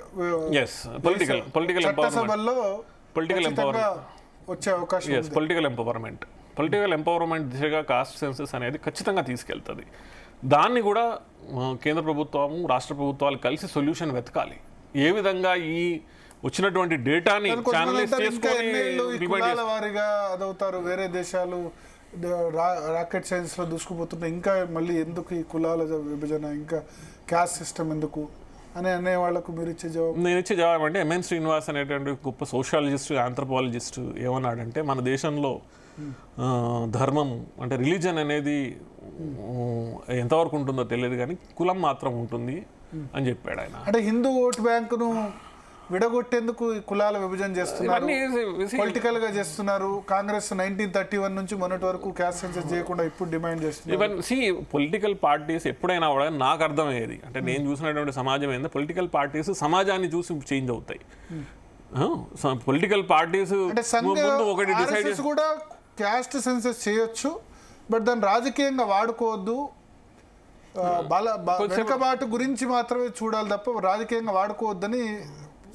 political వచ్చే అవకాశం, పొలిటికల్ ఎంపవర్మెంట్ దిశగా కాస్ట్ సెన్సస్ అనేది ఖచ్చితంగా తీసుకెళ్తుంది. దాన్ని కూడా కేంద్ర ప్రభుత్వము రాష్ట్ర ప్రభుత్వాలు కలిసి సొల్యూషన్ వెతకాలి. ఏ విధంగా ఈ వచ్చినటువంటి డేటాని వారిగా అదవుతారు, వేరే దేశాలు రాకెట్ సైన్స్లో దూసుకుపోతుంటే ఇంకా మళ్ళీ ఎందుకు ఈ కులాల విభజన, ఇంకా క్యాస్ట్ సిస్టమ్ ఎందుకు అని అనే వాళ్ళకు మీరు ఇచ్చే జవాబు? నేను ఇచ్చే జవాబు అంటే ఎంఎన్ శ్రీనివాస్ అనేటువంటి గొప్ప సోషాలజిస్ట్ ఆంథ్రపాలజిస్ట్ ఏమన్నాడంటే మన దేశంలో ధర్మం అంటే రిలీజన్ అనేది ఎంతవరకు ఉంటుందో తెలియదు కానీ కులం మాత్రం ఉంటుంది అని చెప్పాడు ఆయన. అంటే హిందూ ఓట్ బ్యాంకును విడగొట్టేందుకు ఈ కులాల విభజన చేస్తున్నారు, ఇవన్నీ పొలిటికల్ గా చేస్తున్నారు. కాంగ్రెస్ 1931 నుంచి మొన్నటి వరకు క్యాస్ట్ సెన్సస్ చేయకుండా ఇప్పుడు డిమాండ్ చేస్తున్నారు. ఈవెన్ పొలిటికల్ పార్టీస్ ఎప్పుడైనా కూడా నాకు అర్థమయ్యేది అంటే నేను చూసినటువంటి సమాజం ఏంటంటే పొలిటికల్ పార్టీస్ సమాజాన్ని చూసి చేంజ్ అవుతాయి. పొలిటికల్ పార్టీస్ అంటే ఒకటి డిసైడ్ కూడా క్యాస్ట్ సెన్సస్ చేయొచ్చు, బట్ దాన్ని రాజకీయంగా వాడుకోవద్దు, వెనుకబాటు గురించి మాత్రమే చూడాలి తప్ప రాజకీయంగా వాడుకోవద్దని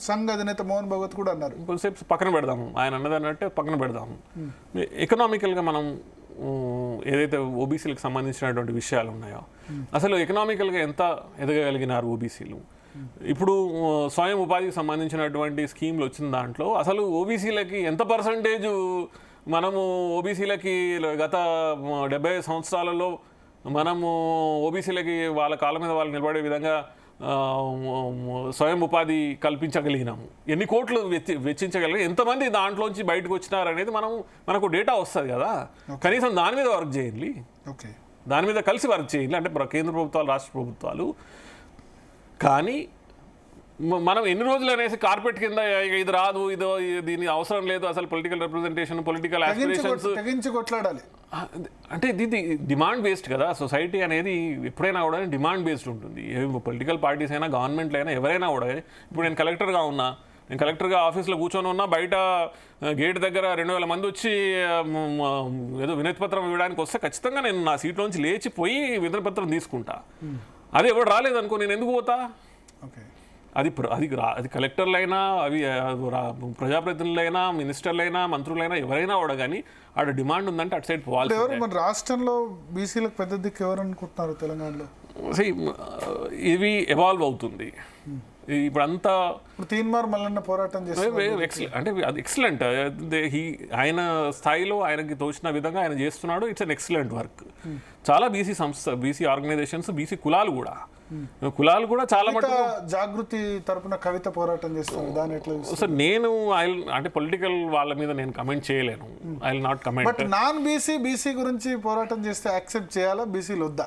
సంఘ అధినేత మోహన్ భగవత్ కూడా అన్నారు. కొంతసేపు పక్కన పెడదాము, ఆయన అన్నది అన్నట్టే పక్కన పెడదాము. ఎకనామికల్గా మనం ఏదైతే ఓబీసీలకు సంబంధించినటువంటి విషయాలు ఉన్నాయో అసలు ఎకనామికల్గా ఎంత ఎదగగలిగినారు ఓబీసీలు. ఇప్పుడు స్వయం ఉపాధికి సంబంధించినటువంటి స్కీమ్లు వచ్చిన దాంట్లో అసలు ఓబీసీలకి ఎంత పర్సంటేజ్ మనము ఓబీసీలకి గత 70 సంవత్సరాలలో మనము ఓబీసీలకి వాళ్ళ కాళ్ళ మీద వాళ్ళు నిలబడే విధంగా స్వయం ఉపాధి కల్పించగలిగినాము, ఎన్ని కోట్లు వెచ్చించగలిగాం, ఎంతమంది దాంట్లోంచి బయటకు వచ్చినారనేది మనకు డేటా వస్తుంది కదా. కనీసం దాని మీద వర్క్ చేయాలి, దాని మీద కలిసి వర్క్ చేయాలి. అంటే కేంద్ర ప్రభుత్వాలు రాష్ట్ర ప్రభుత్వాలు కానీ మనం ఎన్ని రోజులు అనేసి కార్పెట్ కింద ఇది రాదు, ఇదో దీని అవసరం లేదు, అసలు పొలిటికల్ రిప్రజెంటేషన్ పొలిటికల్ ఆస్పిరేషన్స్ కొట్లాడాలి అంటే ఇది డిమాండ్ బేస్డ్ కదా. సొసైటీ అనేది ఎప్పుడైనా కూడా డిమాండ్ బేస్డ్ ఉంటుంది. పొలిటికల్ పార్టీస్ అయినా గవర్నమెంట్లు అయినా ఎవరైనా కూడా. ఇప్పుడు నేను కలెక్టర్గా ఉన్నా, నేను కలెక్టర్గా ఆఫీస్లో కూర్చొని ఉన్నా, బయట గేట్ దగ్గర 2000 మంది వచ్చి ఏదో వినతి పత్రం ఇవ్వడానికి వస్తే ఖచ్చితంగా నేను నా సీట్లోంచి లేచిపోయి వినతి పత్రం తీసుకుంటా. అది ఎవరు రాలేదనుకో నేను ఎందుకు పోతా? అది కలెక్టర్లైనా అవి ప్రజాప్రతినిధులైనా మినిస్టర్లైనా మంత్రులైనా ఎవరైనా కూడా కానీ ఆడ డిమాండ్ ఉందంటే అటు సైడ్ పోవాలి. మన రాష్ట్రంలో బీసీలకు పెద్ద దిక్కు ఎవరు అనుకుంటున్నారు తెలంగాణలో? ఇవి ఎవాల్వ్ అవుతుంది ఇప్పుడు అంతా. తీన్మార్ మల్లన్న పోరాటం అంటే అది ఎక్సలెంట్. ఆయన స్థాయిలో ఆయనకి తోచిన విధంగా ఆయన చేస్తున్నాడు. It's an excellent work. చాలా బీసీ సంస్థ, బీసీ ఆర్గనైజేషన్స్, బీసీ కులాలు కూడా చాలా మటుకు జాగృతి తరపున కవిత పోరాటం చేస్తాను. దాని ఎట్లా సార్ నేను అంటే పొలిటికల్ వాళ్ళ మీద నేను కమెంట్ చేయలేను. I will not comment. But non BC గురించి పోరాటం చేస్తే యాక్సెప్ట్ చేయాలా, బీసీలు వద్దా?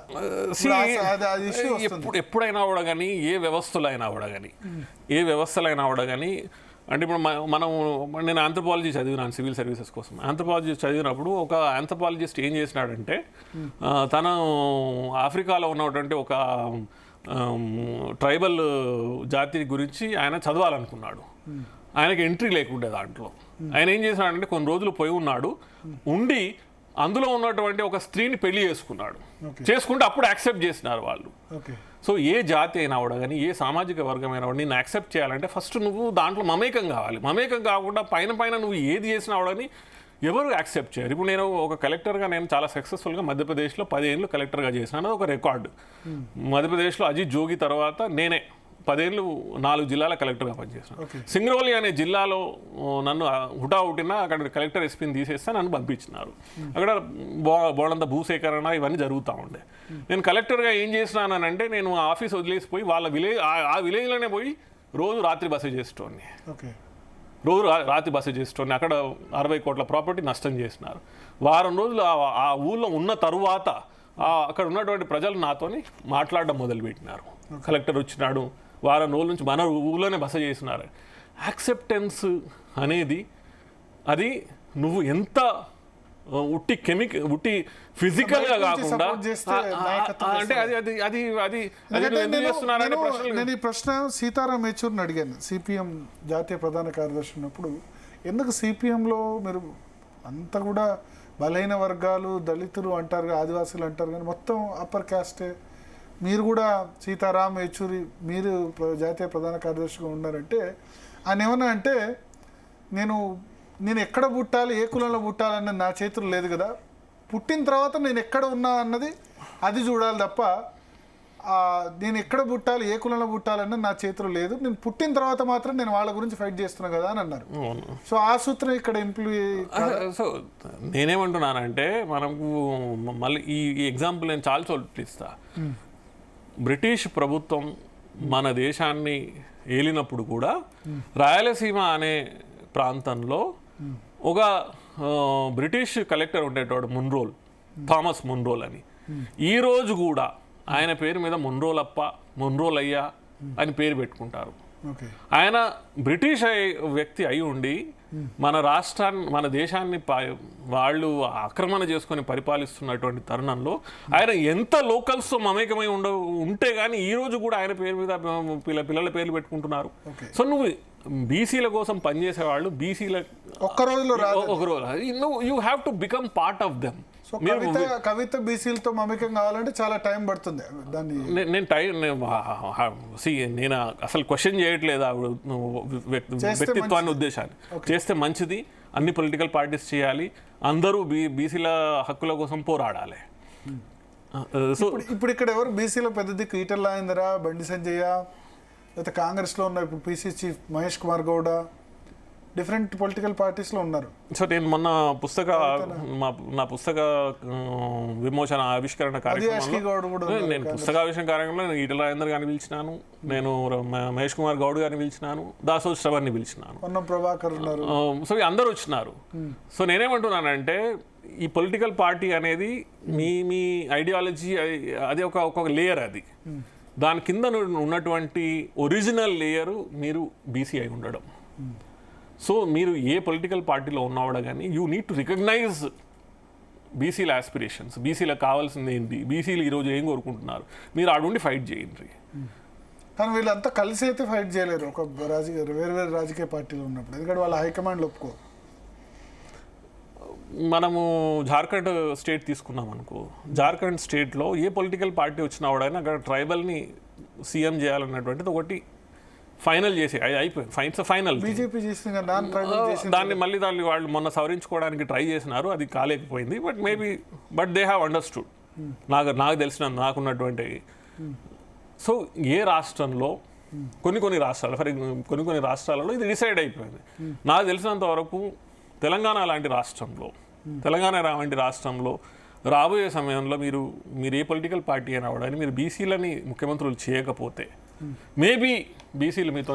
ఎప్పుడైనా కూడా కానీ ఏ వ్యవస్థలు అయినా కూడా కానీ అంటే ఇప్పుడు నేను ఆంథ్రోపాలజీ చదివినాను సివిల్ సర్వీసెస్ కోసం. ఆంథ్రోపాలజీ చదివినప్పుడు ఒక ఆంథ్రోపాలజిస్ట్ ఏం చేసినాడంటే తను ఆఫ్రికాలో ఉన్నటువంటి ఒక ట్రైబల్ జాతి గురించి ఆయన చదవాలనుకున్నాడు. ఆయనకి ఎంట్రీ లేకుండే దాంట్లో. ఆయన ఏం చేసినాడంటే కొన్ని రోజులు పోయి ఉన్నాడు, ఉండి అందులో ఉన్నటువంటి ఒక స్త్రీని పెళ్లి చేసుకుంటే అప్పుడు యాక్సెప్ట్ చేసినారు వాళ్ళు. సో ఏ జాతి అయినా కూడా కానీ ఏ సామాజిక వర్గం అయినా కూడా నేను యాక్సెప్ట్ చేయాలంటే ఫస్ట్ నువ్వు దాంట్లో మమేకం కావాలి. మమేకం కాకుండా పైన నువ్వు ఏది చేసినా కూడా ఎవరు యాక్సెప్ట్ చేయరు. ఇప్పుడు నేను ఒక కలెక్టర్గా నేను చాలా సక్సెస్ఫుల్గా మధ్యప్రదేశ్లో 10 ఏళ్ళు కలెక్టర్గా చేసినాను. ఒక రికార్డు. మధ్యప్రదేశ్లో అజిత్ జోగి తర్వాత నేనే 10 ఏళ్ళు 4 జిల్లాల కలెక్టర్గా పనిచేసాను. సింగరౌలి అనే జిల్లాలో నన్ను హుటాహుటిన అక్కడ కలెక్టర్ ఎస్పీని తీసేస్తే నన్ను పంపించినారు. అక్కడ బోడంత భూసేకరణ ఇవన్నీ జరుగుతూ ఉండే. నేను కలెక్టర్గా ఏం చేసినానంటే నేను ఆఫీస్ వదిలేసిపోయి వాళ్ళ ఆ విలేజ్లోనే పోయి రోజు రాత్రి బస చేసేటోని. అక్కడ 60 కోట్ల ప్రాపర్టీ నష్టం చేసినారు. వారం రోజులు ఆ ఊళ్ళో ఉన్న తరువాత అక్కడ ఉన్నటువంటి ప్రజలు నాతోని మాట్లాడడం మొదలుపెట్టినారు. కలెక్టర్ వచ్చినాడు, వారం రోజుల నుంచి మన ఊళ్ళోనే బస చేసినారు. యాక్సెప్టెన్స్ అనేది అది నువ్వు ఎంత ఉట్టి ఫిజికల్గా కాకుండా అంటే నేను ఈ ప్రశ్న సీతారాం యేచూరిని అడిగాను. సిపిఎం జాతీయ ప్రధాన కార్యదర్శి ఉన్నప్పుడు ఎందుకు సిపిఎంలో మీరు అంతా కూడా బలహీన వర్గాలు, దళితులు అంటారు, ఆదివాసులు అంటారు, కానీ మొత్తం అప్పర్ క్యాస్టే, మీరు కూడా సీతారాం యేచూరి మీరు జాతీయ ప్రధాన కార్యదర్శిగా ఉన్నారంటే ఆయన ఏమన్నా అంటే నేను ఎక్కడ పుట్టాలి, ఏ కులంలో పుట్టాలన్నది నా చేతులు లేదు కదా, పుట్టిన తర్వాత నేను ఎక్కడ ఉన్నా అన్నది అది చూడాలి తప్ప నేను ఎక్కడ పుట్టాలి, ఏ కులంలో పుట్టాలన్నది నా చేతులు లేదు, నేను పుట్టిన తర్వాత మాత్రం నేను వాళ్ళ గురించి ఫైట్ చేస్తున్నా కదా అని అన్నారు. సో ఆ సూత్రం ఇక్కడ సో నేనేమంటున్నానంటే మనకు మళ్ళీ ఈ ఎగ్జాంపుల్ నేను చాలా చోట్ల ఇస్తా. బ్రిటిష్ ప్రభుత్వం మన దేశాన్ని ఏలినప్పుడు కూడా రాయలసీమ అనే ప్రాంతంలో ఒక బ్రిటిష్ కలెక్టర్ ఉండేటవాడు మున్రోల్, థామస్ మున్రోల్ అని. ఈరోజు కూడా ఆయన పేరు మీద మున్రోలప్ప, మున్రోలయ్య అని పేరు పెట్టుకుంటారు. ఓకే. ఆయన బ్రిటిష్ వ్యక్తి అయి ఉండి మన రాష్ట్రాన్ని మన దేశాన్ని వాళ్ళు ఆక్రమణ చేసుకొని పరిపాలిస్తున్నటువంటి తరుణంలో ఆయన ఎంత లోకల్స్తో మమేకమై ఉంటే కానీ ఈ రోజు కూడా ఆయన పేరు మీద పిల్లల పేర్లు పెట్టుకుంటున్నారు. సో నువ్వు బీసీల కోసం పనిచేసేవాళ్ళు బీసీల ఒక్క రోజులో ఒక రోజు you have to become part of them. So Kavitha బీసీలతో మమేకం కావాలంటే చాలా టైం పడుతుంది. దాన్ని నేను అసలు క్వశ్చన్ చేయట్లేదు ఆవిడ వ్యక్తిత్వాన్ని ఉద్దేశాన్ని. చేస్తే మంచిది, అన్ని పొలిటికల్ పార్టీస్ చేయాలి, అందరూ బీసీల హక్కుల కోసం పోరాడాలి. సో ఇప్పుడు ఇక్కడ ఎవరు బీసీలో పెద్ద దిక్కు ఈటెల రాజేందర్, బండి సంజయ్, లేకపోతే కాంగ్రెస్లో ఉన్న ఇప్పుడు PC chief Mahesh Kumar Gowda, different political పార్టీస్లో ఉన్నారు. సో నేను మొన్న నా పుస్తక విమోచన ఆవిష్కరణ కార్యక్రమంలో నేను పుస్తకావిష్కరణ కార్యక్రమంలో ఈటెల రాజేందర్ గారిని పిలిచినాను, నేను మహేష్ కుమార్ గౌడ్ గారిని పిలిచినాను, దాసోజు శ్రవణ్ని పిలిచినాను, ప్రభాకర్ ఉన్నారు. సో అందరూ వచ్చినారు. సో నేనేమంటున్నానంటే ఈ పొలిటికల్ పార్టీ అనేది మీ ఐడియాలజీ అది ఒక లేయర్. అది దాని కింద ఉన్నటువంటి ఒరిజినల్ లేయరు మీరు బీసీ అయి ఉండడం. సో మీరు ఏ పొలిటికల్ పార్టీలో ఉన్నవాడు కానీ యూ నీడ్ టు రికగ్నైజ్ బీసీల ఆస్పిరేషన్స్, బీసీలకు కావాల్సింది ఏంటి, బీసీలు ఈరోజు ఏం కోరుకుంటున్నారు, మీరు ఆడుండి ఫైట్ చేయండి. కానీ వీళ్ళంతా కలిసి అయితే ఫైట్ చేయలేరు ఒక వేరు రాజకీయ పార్టీలో ఉన్నప్పుడు, ఎందుకంటే వాళ్ళ హైకమాండ్లు ఒప్పుకో. మనము జార్ఖండ్ స్టేట్ తీసుకున్నాం అనుకో, జార్ఖండ్ స్టేట్లో ఏ పొలిటికల్ పార్టీ వచ్చినా వాడైనా అక్కడ ట్రైబల్ని సీఎం చేయాలన్నటువంటిది ఒకటి ఫైనల్ చేసి అయిపోయింది. ఫైనల్ బీజేపీ దాన్ని వాళ్ళు మొన్న సవరించుకోవడానికి ట్రై చేసినారు, అది కాలేకపోయింది. But they have understood. నాకు తెలిసిన నాకున్నటువంటి సో ఏ రాష్ట్రంలో కొన్ని రాష్ట్రాలలో ఇది డిసైడ్ అయిపోయింది. నాకు తెలిసినంత వరకు తెలంగాణ లాంటి రాష్ట్రంలో రాబోయే సమయంలో మీరు ఏ పొలిటికల్ పార్టీ అయినా అవడానికి మీరు బీసీలని ముఖ్యమంత్రులు చేయకపోతే మేబీ బీసీలు మీతో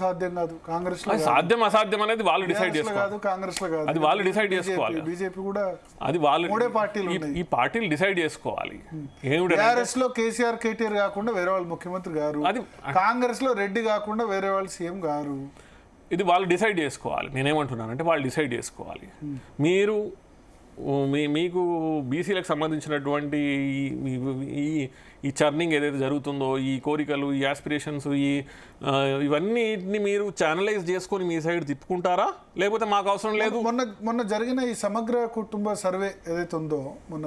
సాధ్యం కాదు. కాంగ్రెస్ సాధ్యం అసాధ్యం అనేది వాళ్ళు డిసైడ్ చేసుకోవాలి. అది వాళ్ళు డిసైడ్ చేసుకోవాలి. బీజేపీ కూడా అది వాళ్ళు ఈ పార్టీలు డిసైడ్ చేసుకోవాలి. టీఆర్ఎస్ లో కేసీఆర్ కేటీఆర్ కాకుండా వేరే వాళ్ళు ముఖ్యమంత్రి గారు, కాంగ్రెస్ లో రెడ్డి కాకుండా వేరే వాళ్ళు సీఎం గారు. ఇది వాళ్ళు డిసైడ్ చేసుకోవాలి. నేనేమంటున్నానంటే వాళ్ళు డిసైడ్ చేసుకోవాలి. మీరు మీకు బీసీలకు సంబంధించినటువంటి ఈ చర్నింగ్ ఏదైతే జరుగుతుందో, ఈ కోరికలు, ఈ ఆస్పిరేషన్స్, ఇవన్నిటిని మీరు ఛానలైజ్ చేసుకొని మీ సైడ్ తిప్పుకుంటారా, లేకపోతే మాకు అవసరం లేదు? మొన్న జరిగిన ఈ సమగ్ర కుటుంబ సర్వే ఏదైతే ఉందో, మొన్న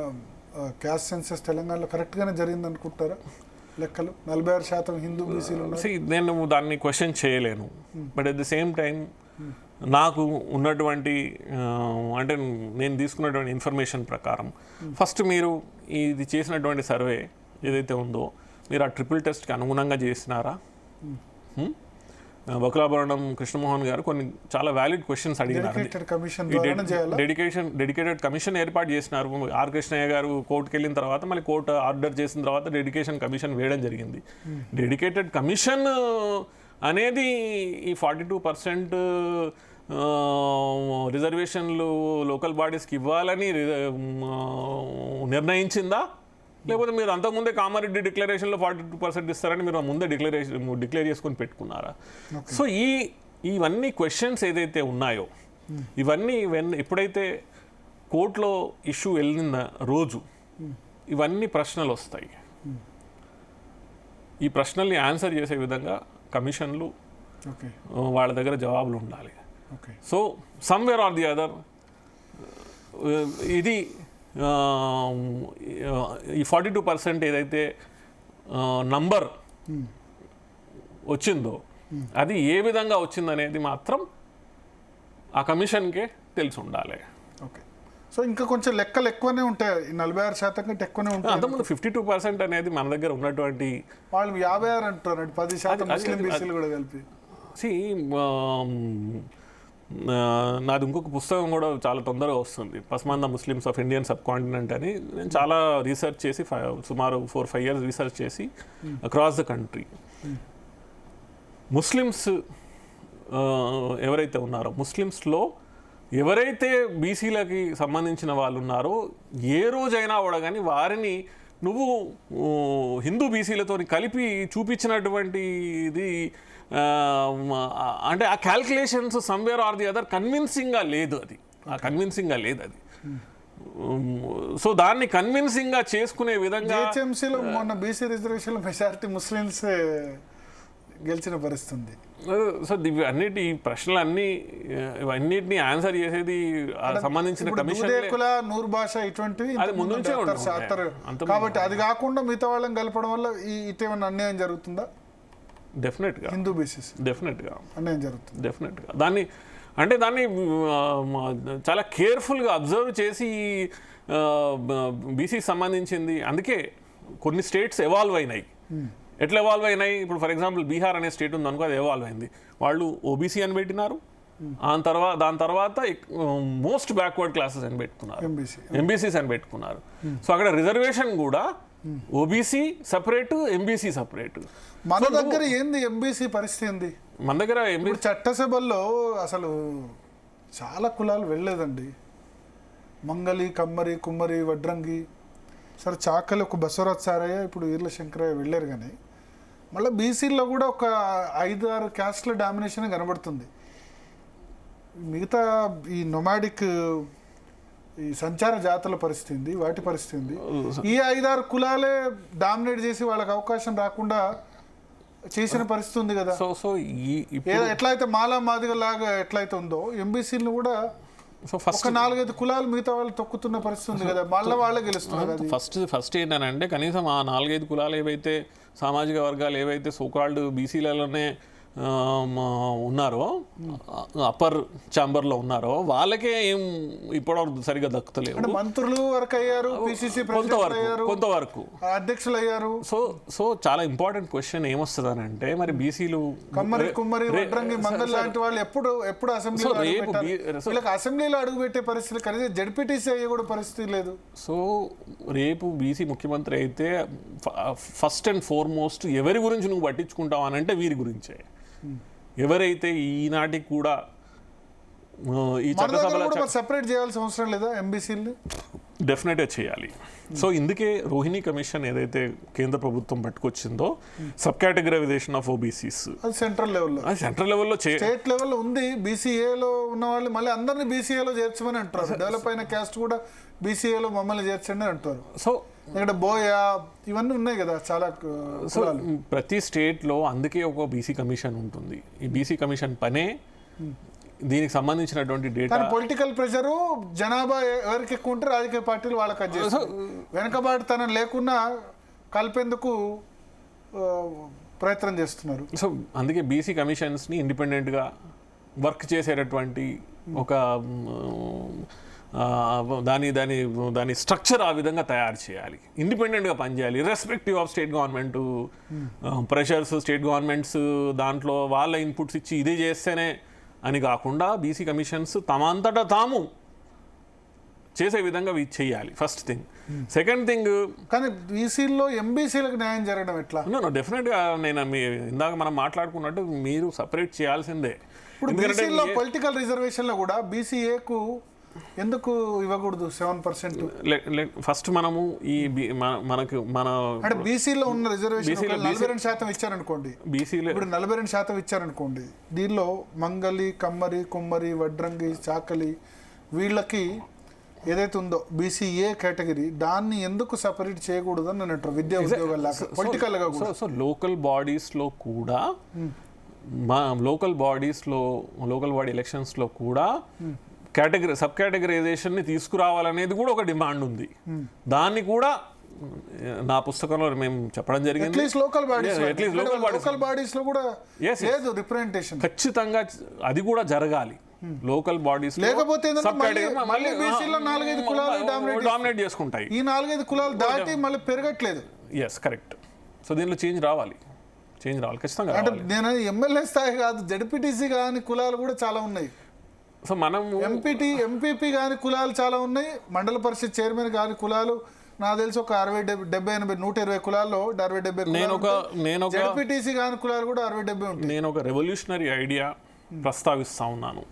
క్యాస్ట్ సెన్సస్ తెలంగాణలో కరెక్ట్గానే జరిగింది అనుకుంటారా? లెక్కలు 46% హిందూ బీసీలు ఉన్నారు. నేను దాన్ని క్వశ్చన్ చేయలేను. But at the same time నాకు ఉన్నటువంటి అంటే నేను తీసుకున్నటువంటి ఇన్ఫర్మేషన్ ప్రకారం ఫస్ట్ మీరు ఇది చేసినటువంటి సర్వే ఏదైతే ఉందో మీరు ఆ ట్రిపుల్ టెస్ట్కి అనుగుణంగా చేసినారా? బకులాభరణం కృష్ణమోహన్ గారు కొన్ని చాలా వ్యాలిడ్ క్వశ్చన్స్ అడిగినారు. డెడికేటెడ్ కమిషన్ ఏర్పాటు చేసినారు. ఆర్ కృష్ణయ్య గారు కోర్టుకు వెళ్ళిన తర్వాత మళ్ళీ కోర్టు ఆర్డర్ చేసిన తర్వాత డెడికేషన్ కమిషన్ వేయడం జరిగింది. డెడికేటెడ్ కమిషన్ అనేది ఈ 42% రిజర్వేషన్లు లోకల్ బాడీస్కి ఇవ్వాలని నిర్ణయించిందా, లేకపోతే మీరు అంతకుముందే కామారెడ్డి డిక్లరేషన్లో 42% ఇస్తారని మీరు ముందే డిక్లేర్ చేసుకొని పెట్టుకున్నారా? సో ఇవన్నీ క్వశ్చన్స్ ఏదైతే ఉన్నాయో ఇవన్నీ ఎప్పుడైతే కోర్టులో ఇష్యూ వెళ్ళిన రోజు ఇవన్నీ ప్రశ్నలు వస్తాయి. ఈ ప్రశ్నల్ని ఆన్సర్ చేసే విధంగా కమిషన్లు వాళ్ళ దగ్గర జవాబులు ఉండాలి. So somewhere or the other ఇది ఈ 42% ఏదైతే నంబర్ వచ్చిందో అది ఏ విధంగా వచ్చిందనేది మాత్రం ఆ కమిషన్కే తెలిసి ఉండాలి. ఓకే. సో ఇంకా కొంచెం లెక్కలు ఎక్కువనే ఉంటాయి, 46% కంటే ఎక్కువనే ఉంటాయి. అంతకుముందు 52% అనేది మన దగ్గర ఉన్నటువంటి వాళ్ళు 56 అంటున్నారు, 10% ముస్లిం బీసీలు కూడా కలిపి. నాది ఇంకొక పుస్తకం కూడా చాలా తొందరగా వస్తుంది, Pasmanda Muslims of Indian subcontinent అని. నేను చాలా రీసెర్చ్ చేసి సుమారు 4-5 years రీసెర్చ్ చేసి అక్రాస్ ద కంట్రీ ముస్లిమ్స్ ఎవరైతే ఉన్నారో ముస్లిమ్స్లో ఎవరైతే బీసీలకి సంబంధించిన వాళ్ళు ఉన్నారో ఏ రోజైనా కూడా కానీ వారిని నువ్వు హిందూ బీసీలతో కలిపి చూపించినటువంటి ఇది అంటే ఆ calculations somewhere or the other కన్విన్సింగ్గా లేదు అది సో దాన్ని కన్విన్సింగ్గా చేసుకునే విధంగా జిహెచ్ఎంసీలో మొన్న బీసీ రిజర్వేషన్లో మెజారిటీ ముస్లిమ్స్ గెలిచిన పరిస్థితి. సో ఇవన్నిటి ఈ ప్రశ్నలన్నీ ఇవన్నిటిని ఆన్సర్ చేసేది సంబంధించిన కమిషన్ నూరు భాష ఇటువంటివి అది ముందు నుంచే కాబట్టి అది కాకుండా మిగతా వాళ్ళని కలపడం వల్ల ఇటేమన్నా అన్యాయం జరుగుతుందా? డెఫినెట్గా హిందూ బేసిస్ డెఫినెట్గా అన్యాయం జరుగుతుంది. డెఫినెట్గా దాన్ని చాలా కేర్ఫుల్గా అబ్జర్వ్ చేసి బీసీకి సంబంధించింది. అందుకే కొన్ని స్టేట్స్ ఎవాల్వ్ అయినాయి. ఎట్లా ఎవాల్వ్ అయినాయి? ఇప్పుడు ఫర్ ఎగ్జాంపుల్ బీహార్ అనే స్టేట్ ఉంది అనుకో, అది ఎవాల్వ్ అయింది. వాళ్ళు ఓబీసీ అని పెట్టినారు, దాని తర్వాత మోస్ట్ బ్యాక్వర్డ్ క్లాసెస్ అని పెట్టుకున్నారు, ఎంబీసీస్ అని పెట్టుకున్నారు. సో అక్కడ రిజర్వేషన్ కూడా ఓబీసీ సపరేట్, ఎంబీసీ సపరేట్. మన దగ్గర ఏంది ఎంబీసీ పరిస్థితి ఏంది? మన దగ్గర చట్టసభల్లో అసలు చాలా కులాలు వెళ్ళలేదండి. మంగలి, కమ్మరి, కుమ్మరి, వడ్రంగి, సరే చాకలి ఒక బసవరాజ్ సారయ్య, ఇప్పుడు ఈర్ల శంకరయ్య వెళ్ళారు. కానీ మళ్ళీ బీసీల్లో కూడా ఒక 5-6 క్యాస్ట్ల డామినేషన్ కనబడుతుంది. మిగతా ఈ నొమాడిక్ ఈ సంచార జాతుల పరిస్థితి, వాటి పరిస్థితి, ఈ 5-6 కులాలే డామినేట్ చేసి వాళ్ళకి అవకాశం రాకుండా చేసిన పరిస్థితి ఉంది కదా. సో ఎట్లయితే మాలా మాదిగ లాగా ఎట్లయితే ఉందో ఎంబీసీలను కూడా ఒక 4-5 కులాలు మిగతా వాళ్ళు తొక్కుతున్న పరిస్థితి ఉంది కదా. మళ్ళీ వాళ్ళే గెలుస్తున్నారు. ఫస్ట్ ఏంటంటే కనీసం ఆ 4-5 కులాలు ఏవైతే సామాజిక వర్గాలు ఏవైతే సోకాల్డ్ బీసీలలోనే ఉన్నారో, అప్పర్ ఛాంబర్లో ఉన్నారో, వాళ్ళకే ఏం ఇప్పటివరకు సరిగా దక్కుతలేవు. మంత్రులు వరకు అయ్యారు, పిసిసి కొంతవరకు అధ్యక్షులు అయ్యారు. సో చాలా ఇంపార్టెంట్ క్వశ్చన్ ఏమొస్తుంది అని అంటే, మరి బీసీలు కమ్మరి, కుమ్మరి, వడ్రంగి, మంగళ లాంటి వాళ్ళు ఎప్పుడు అసెంబ్లీలో అడుగు పెట్టే పరిస్థితి, కనీసం జడ్పీటీసీ అయ్యే కూడా పరిస్థితి లేదు. సో రేపు బీసీ ముఖ్యమంత్రి అయితే ఫస్ట్ అండ్ ఫార్మోస్ట్ ఎవరి గురించి నువ్వు పట్టించుకుంటావు అని అంటే వీరి గురించే. ఎవరైతే ఈనాటికి కూడా ఈ చట్టసభలో సెపరేట్ చేయాల్సిన అవసరం లేదా ఎంబీసీలు? డెఫినెట్గా చేయాలి. సో ఇందుకే రోహిణి కమిషన్ ఏదైతే కేంద్ర ప్రభుత్వం పట్టుకొచ్చిందో, సబ్ కేటగరైజేషన్ ఆఫ్ ఓబీసీస్, అది సెంట్రల్ లెవెల్లో స్టేట్ లెవెల్లో ఉంది. బీసీఏలో ఉన్న వాళ్ళు మళ్ళీ అందరినీ బీసీఏలో చేర్చమని అంటారు. డెవలప్ అయిన క్యాస్ట్ కూడా బీసీఏలో మమ్మల్ని చేర్చండి అని అంటారు. సో ఇక్కడ బోయా ఇవన్నీ ఉన్నాయి కదా చాలా. సో ప్రతి స్టేట్లో అందుకే ఒక బీసీ కమిషన్ ఉంటుంది. ఈ బీసీ కమిషన్ పనే దీనికి సంబంధించినటువంటి డేటా. పొలిటికల్ ప్రెషరు, జనాభా ఎవరికి ఎక్కువ ఉంటే రాజకీయ పార్టీలు వాళ్ళకి అది చేస్తారు. వెనకబాటుతనం లేకుండా కలిపేందుకు ప్రయత్నం చేస్తున్నారు. సో అందుకే బీసీ కమిషన్స్ని ఇండిపెండెంట్గా వర్క్ చేసేటటువంటి ఒక దాని స్ట్రక్చర్ ఆ విధంగా తయారు చేయాలి. ఇండిపెండెంట్గా పనిచేయాలి, irrespective of state government pressures. State governments దాంట్లో వాళ్ళ ఇన్పుట్స్ ఇచ్చి ఇదే చేస్తేనే అని కాకుండా బీసీ కమిషన్స్ తమ అంతటా తాము చేసే విధంగా చేయాలి. First thing. సెకండ్ థింగ్, కానీ బీసీల్లో ఎంబీసీలకు న్యాయం జరగడం ఎట్లా? డెఫినెట్గా ఇందాక మనం మాట్లాడుకున్నట్టు మీరు సపరేట్ చేయాల్సిందే. ఇప్పుడు పొలిటికల్ రిజర్వేషన్లో కూడా బీసీఏకు ఎందుకు ఇవ్వకూడదు 7%? ఫస్ట్ మనము అంటే బీసీలో ఉన్న రిజర్వేషన్ 42% ఇచ్చారనుకోండి, బీసీలో ఇప్పుడు 42% ఇచ్చారనుకోండి, దీనిలో మంగలి, కమ్మరి, కుమ్మరి, వడ్రంగి, చాకలి వీళ్ళకి ఏదైతే ఉందో బీసీఏ కేటగిరీ, దాన్ని ఎందుకు సపరేట్ చేయకూడదు అని అంటారు. విద్యా ఉద్యోగాల పొలిటికల్ గా కూడా. సో లోకల్ బాడీస్లో కూడా లోకల్ బాడీ ఎలక్షన్స్లో కూడా సబ్ కేటగరైజేషన్ని తీసుకురావాలనేది కూడా ఒక డిమాండ్ ఉంది. దాన్ని కూడా నా పుస్తకంలో మేము చెప్పడం జరిగింది. లోకల్ బాడీస్ లో కూడా లేదు రిప్రజెంటేషన్. ఖచ్చితంగా అది కూడా జరగాలి. లోకల్ బాడీస్ లేకపోతే 4-5 కులాలు డామినేట్ చేసుకుంటాయి. ఈ 4-5 కులాలు దాటి మళ్ళీ పెరగట్లేదు. Yes, correct. సో దీనిలో చేంజ్ రావాలి ఖచ్చితంగా. అంటే నేను ఎమ్మెల్యే స్థాయి కాదు, జడ్పీటీసీ కాని కులాలు కూడా చాలా ఉన్నాయి. సో మనం ఎంపీపీ కాని కులాలు చాలా ఉన్నాయి. మండల పరిషత్ చైర్మన్ కాని కులాలు నాకు తెలిసి ఒక 60-70-120 కులాల్లో 60-70 జడ్పీటీసీ కాని కులాలు కూడా 60-70 ఉంటాయి. నేను ఒక రెవల్యూషనరీ ఐడియా ప్రస్తావిస్తూ ఉన్నాను,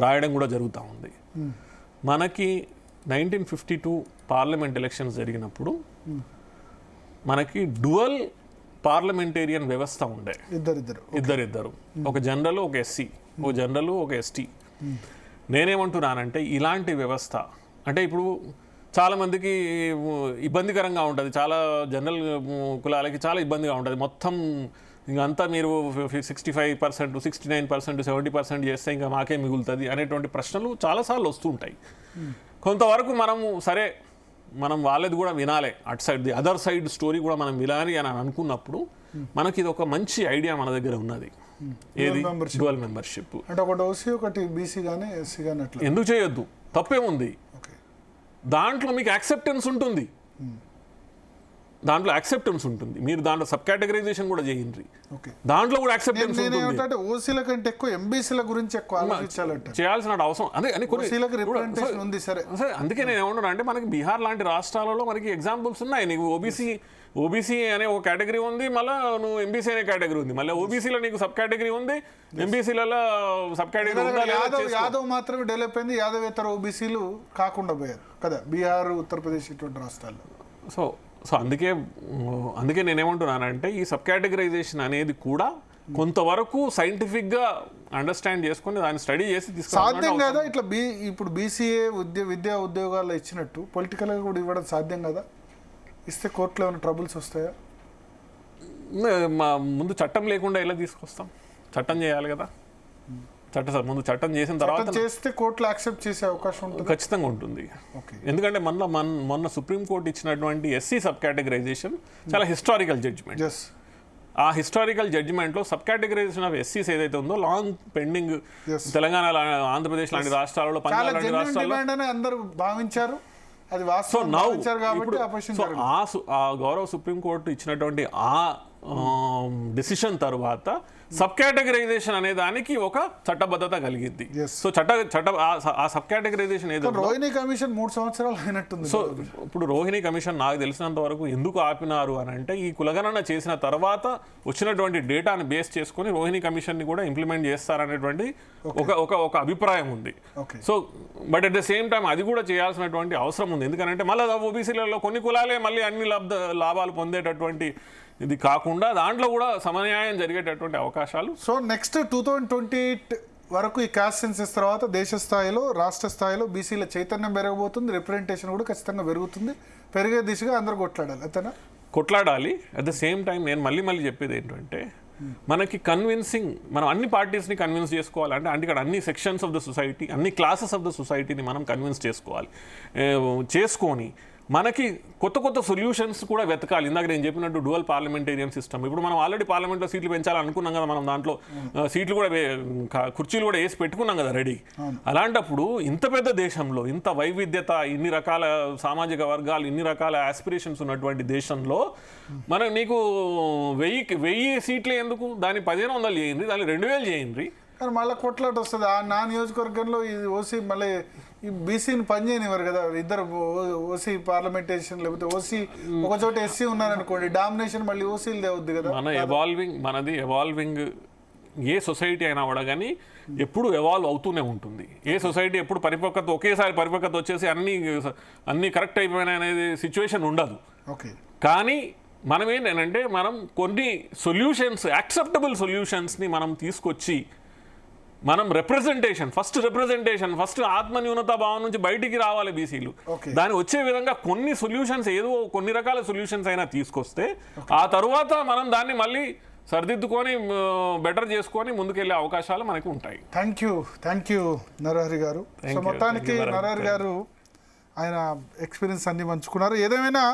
రాయడం కూడా జరుగుతూ ఉంది. మనకి 1952 పార్లమెంట్ ఎలక్షన్స్ జరిగినప్పుడు మనకి డ్యువల్ పార్లమెంటేరియన్ వ్యవస్థ ఉండే, ఇద్దరిద్దరు, ఒక జనరల్ ఒక ఎస్సీ, ఒక జనరల్ ఒక ఎస్టీ. నేనేమంటున్నానంటే ఇలాంటి వ్యవస్థ అంటే ఇప్పుడు చాలామందికి ఇబ్బందికరంగా ఉంటుంది, చాలా జనరల్ కులాలకి చాలా ఇబ్బందిగా ఉంటుంది. మొత్తం ఇంకంతా మీరు 65%, 69%, 70% చేస్తే ఇంకా మాకే మిగులుతుంది అనేటువంటి ప్రశ్నలు చాలాసార్లు వస్తూ ఉంటాయి. కొంతవరకు మనము సరే మనం వాళ్ళది కూడా వినాలి, అటు side the other side story కూడా మనం వినాలి అని అనుకున్నప్పుడు మనకి ఇది ఒక మంచి ఐడియా మన దగ్గర ఉన్నది. ఏది? Dual membership. అంటే ఒకటి ఓసీ ఒకటి బీసీ కానీ ఎస్సీ కానీ అట్లా ఎందుకు చేయొద్దు? తప్పేముంది? దాంట్లో మీకు యాక్సెప్టెన్స్ ఉంటుంది, మీరు దాంట్లో సబ్ కేటగరైజేషన్ కూడా చేయండి, దాంట్లో కూడా యాక్సెప్టెన్స్ ఉంటుంది. ఓసీల కంటే ఎక్కువ ఎంబీసీల గురించి ఎక్కువ ఆలోచించాలంటే చేయాల్సిన అవసరం అదే అని ఉంది. సరే, అందుకే నేను ఏమంటున్నా అంటే మనకి బీహార్ లాంటి రాష్ట్రాలలో మనకి ఎగ్జాంపుల్స్ ఉన్నాయి. నీకు ఓబీసీ అనే ఒక కేటగిరీ ఉంది, మళ్ళీ నువ్వు ఎంబీసీ అనే కేటగిరీ ఉంది, మళ్ళీ ఓబీసీలో నీకు సబ్ కేటగిరీ ఉంది, ఎంబీసీలలో సబ్ కేటగిరీ ఉంది. యాదవ్ మాత్రమే డెవలప్ అయింది, యాదవేతర ఓబీసీలు కాకుండా పోయారు కదా బీహార్, ఉత్తరప్రదేశ్ ఇటువంటి రాష్ట్రాల్లో. సో అందుకే నేనేమంటున్నానంటే ఈ సబ్ కేటగరైజేషన్ అనేది కూడా కొంతవరకు సైంటిఫిక్గా అండర్స్టాండ్ చేసుకుని దాన్ని స్టడీ చేసి సాధ్యం కదా. ఇట్లా ఇప్పుడు బీసీఏ విద్యా ఉద్యోగాల్లో ఇచ్చినట్టు పొలిటికల్గా కూడా ఇవ్వడం సాధ్యం కదా? ఇస్తే కోర్టులో ఏమైనా ట్రబుల్స్ వస్తాయా? ముందు చట్టం లేకుండా ఎలా తీసుకొస్తాం? చట్టం చేయాలి కదా. ముందు చట్టం చేసిన తర్వాత చేస్తే కోర్టులో యాక్సెప్ట్ చేసే అవకాశం ఉంటుంది, ఖచ్చితంగా ఉంటుంది. ఎందుకంటే మొన్న సుప్రీంకోర్టు ఇచ్చినటువంటి ఎస్సీ సబ్ కేటగరైజేషన్ చాలా హిస్టారికల్ జడ్జిమెంట్. ఆ హిస్టారికల్ జడ్జిమెంట్లో సబ్ కేటగరైజేషన్ ఆఫ్ ఎస్సీస్ ఏదైతే ఉందో లాంగ్ పెండింగ్ తెలంగాణ, ఆంధ్రప్రదేశ్ లాంటి రాష్ట్రాలలో, పంజాబ్ లాంటి రాష్ట్రాల్లో అందరూ భావించారు. అది గౌరవ సుప్రీంకోర్టు ఇచ్చినటువంటి ఆ డెసిషన్ తర్వాత సబ్ కేటగరైజేషన్ అనే దానికి ఒక చట్టబద్ధత కలిగింది. సో ఆ సబ్ కేటగరైజేషన్ ఏదో రోహిణి కమిషన్ 3 సంవత్సరాలు అయినట్టుంది. సో ఇప్పుడు రోహిణి కమిషన్ నాకు తెలిసినంత వరకు ఎందుకు ఆపినారు అని అంటే ఈ కులగణన చేసిన తర్వాత వచ్చినటువంటి డేటాను బేస్ చేసుకుని రోహిణి కమిషన్ ని కూడా ఇంప్లిమెంట్ చేస్తారనేటువంటి ఒక అభిప్రాయం ఉంది. So but at the same time అది కూడా చేయాల్సినటువంటి అవసరం ఉంది. ఎందుకంటే మళ్ళీ ఓబీసీలలో కొన్ని కులాలే మళ్ళీ అన్ని లాభాలు పొందేటటువంటి ఇది కాకుండా దాంట్లో కూడా సమన్యాయం జరిగేటటువంటి అవకాశాలు. సో నెక్స్ట్ 2028 వరకు ఈ క్యాస్ట్ సెన్సెస్ తర్వాత దేశ స్థాయిలో, రాష్ట్ర స్థాయిలో బీసీల చైతన్యం పెరగబోతుంది, రిప్రజెంటేషన్ కూడా ఖచ్చితంగా పెరుగుతుంది. పెరిగే దిశగా అందరూ కొట్లాడాలి, అంతేనా? కొట్లాడాలి. అట్ ద సేమ్ టైం నేను మళ్ళీ చెప్పేది ఏంటంటే మనకి కన్విన్సింగ్, మనం అన్ని పార్టీస్ని కన్విన్స్ చేసుకోవాలంటే అంటే ఇక్కడ అన్ని సెక్షన్స్ ఆఫ్ ద సొసైటీ, అన్ని క్లాసెస్ ఆఫ్ ద సొసైటీని మనం కన్విన్స్ చేసుకోవాలి. చేసుకొని మనకి కొత్త సొల్యూషన్స్ కూడా వెతకాలి. ఇందాక నేను చెప్పినట్టు డ్యువల్ పార్లమెంటేరియన్ సిస్టమ్. ఇప్పుడు మనం ఆల్రెడీ పార్లమెంట్లో సీట్లు పెంచాలనుకున్నాం కదా, మనం దాంట్లో సీట్లు కూడా కుర్చీలు కూడా వేసి పెట్టుకున్నాం కదా రెడీ. అలాంటప్పుడు ఇంత పెద్ద దేశంలో ఇంత వైవిధ్యత, ఇన్ని రకాల సామాజిక వర్గాలు, ఇన్ని రకాల ఆస్పిరేషన్స్ ఉన్నటువంటి దేశంలో మనం నీకు 1000 సీట్లే ఎందుకు? దాన్ని 1500 చేయండి, దాన్ని 2000 చేయండి. కానీ మళ్ళీ కొట్లాట వస్తుంది. నా నియోజకవర్గంలో ఇది ఓసీ మళ్ళీ ఈ బీసీని పనిచేయనివ్వరు కదా, ఇద్దరు ఓసీ పార్లమెంటేషన్, లేకపోతే ఓసీ ఒక చోట ఎస్సీ ఉన్నారనుకోండి, డామినేషన్ మళ్ళీ ఓసీలు తేవద్దు కదా. మనది ఎవాల్వింగ్ ఏ సొసైటీ అయినా కూడా కానీ ఎప్పుడు ఎవాల్వ్ అవుతూనే ఉంటుంది. ఏ సొసైటీ ఎప్పుడు ఒకేసారి పరిపక్వత వచ్చేసి అన్ని కరెక్ట్ అయిపోయినా అనేది సిచ్యువేషన్ ఉండదు. కానీ మనం ఏంటంటే మనం కొన్ని సొల్యూషన్స్, యాక్సెప్టబుల్ సొల్యూషన్స్ని మనం తీసుకొచ్చి మనం ఫస్ట్ ఆత్మన్యూనతా భావం నుంచి బయటికి రావాలి బీసీలు. దాని వచ్చే విధంగా కొన్ని సొల్యూషన్స్, కొన్ని రకాల సొల్యూషన్స్ అయినా తీసుకొస్తే ఆ తర్వాత మనం దాన్ని మళ్ళీ సరిదిద్దుకొని బెటర్ చేసుకొని ముందుకెళ్ళే అవకాశాలు మనకి ఉంటాయి. థ్యాంక్ యూ నరహరి గారు. సో మొత్తానికి నరహరి గారు ఆయన ఎక్స్పీరియన్స్ అన్ని పంచుకున్నారు. ఏదేమైనా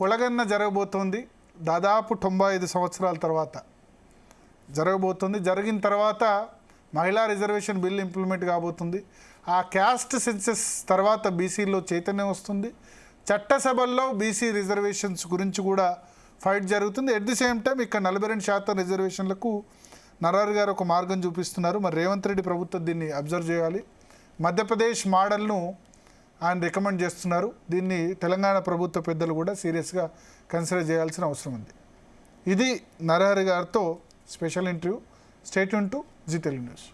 కులగన్న జరగబోతోంది, దాదాపు 95 సంవత్సరాల తర్వాత జరగబోతుంది. జరిగిన తర్వాత మహిళా రిజర్వేషన్ బిల్ ఇంప్లిమెంట్ కాబోతుంది. ఆ క్యాస్ట్ సెన్సెస్ తర్వాత బీసీలో చైతన్యం వస్తుంది. చట్టసభల్లో బీసీ రిజర్వేషన్స్ గురించి కూడా ఫైట్ జరుగుతుంది. ఎట్ ది సేమ్ టైం ఇక్కడ 42% రిజర్వేషన్లకు నరహరి గారు ఒక మార్గం చూపిస్తున్నారు. మరి రేవంత్ రెడ్డి ప్రభుత్వం దీన్ని అబ్జర్వ్ చేయాలి. మధ్యప్రదేశ్ మోడల్ను ఆయన రికమెండ్ చేస్తున్నారు. దీన్ని తెలంగాణ ప్రభుత్వ పెద్దలు కూడా సీరియస్గా కన్సిడర్ చేయాల్సిన అవసరం ఉంది. ఇది నరహరి గారితో special interview. Stay tuned to Zee Telugu news.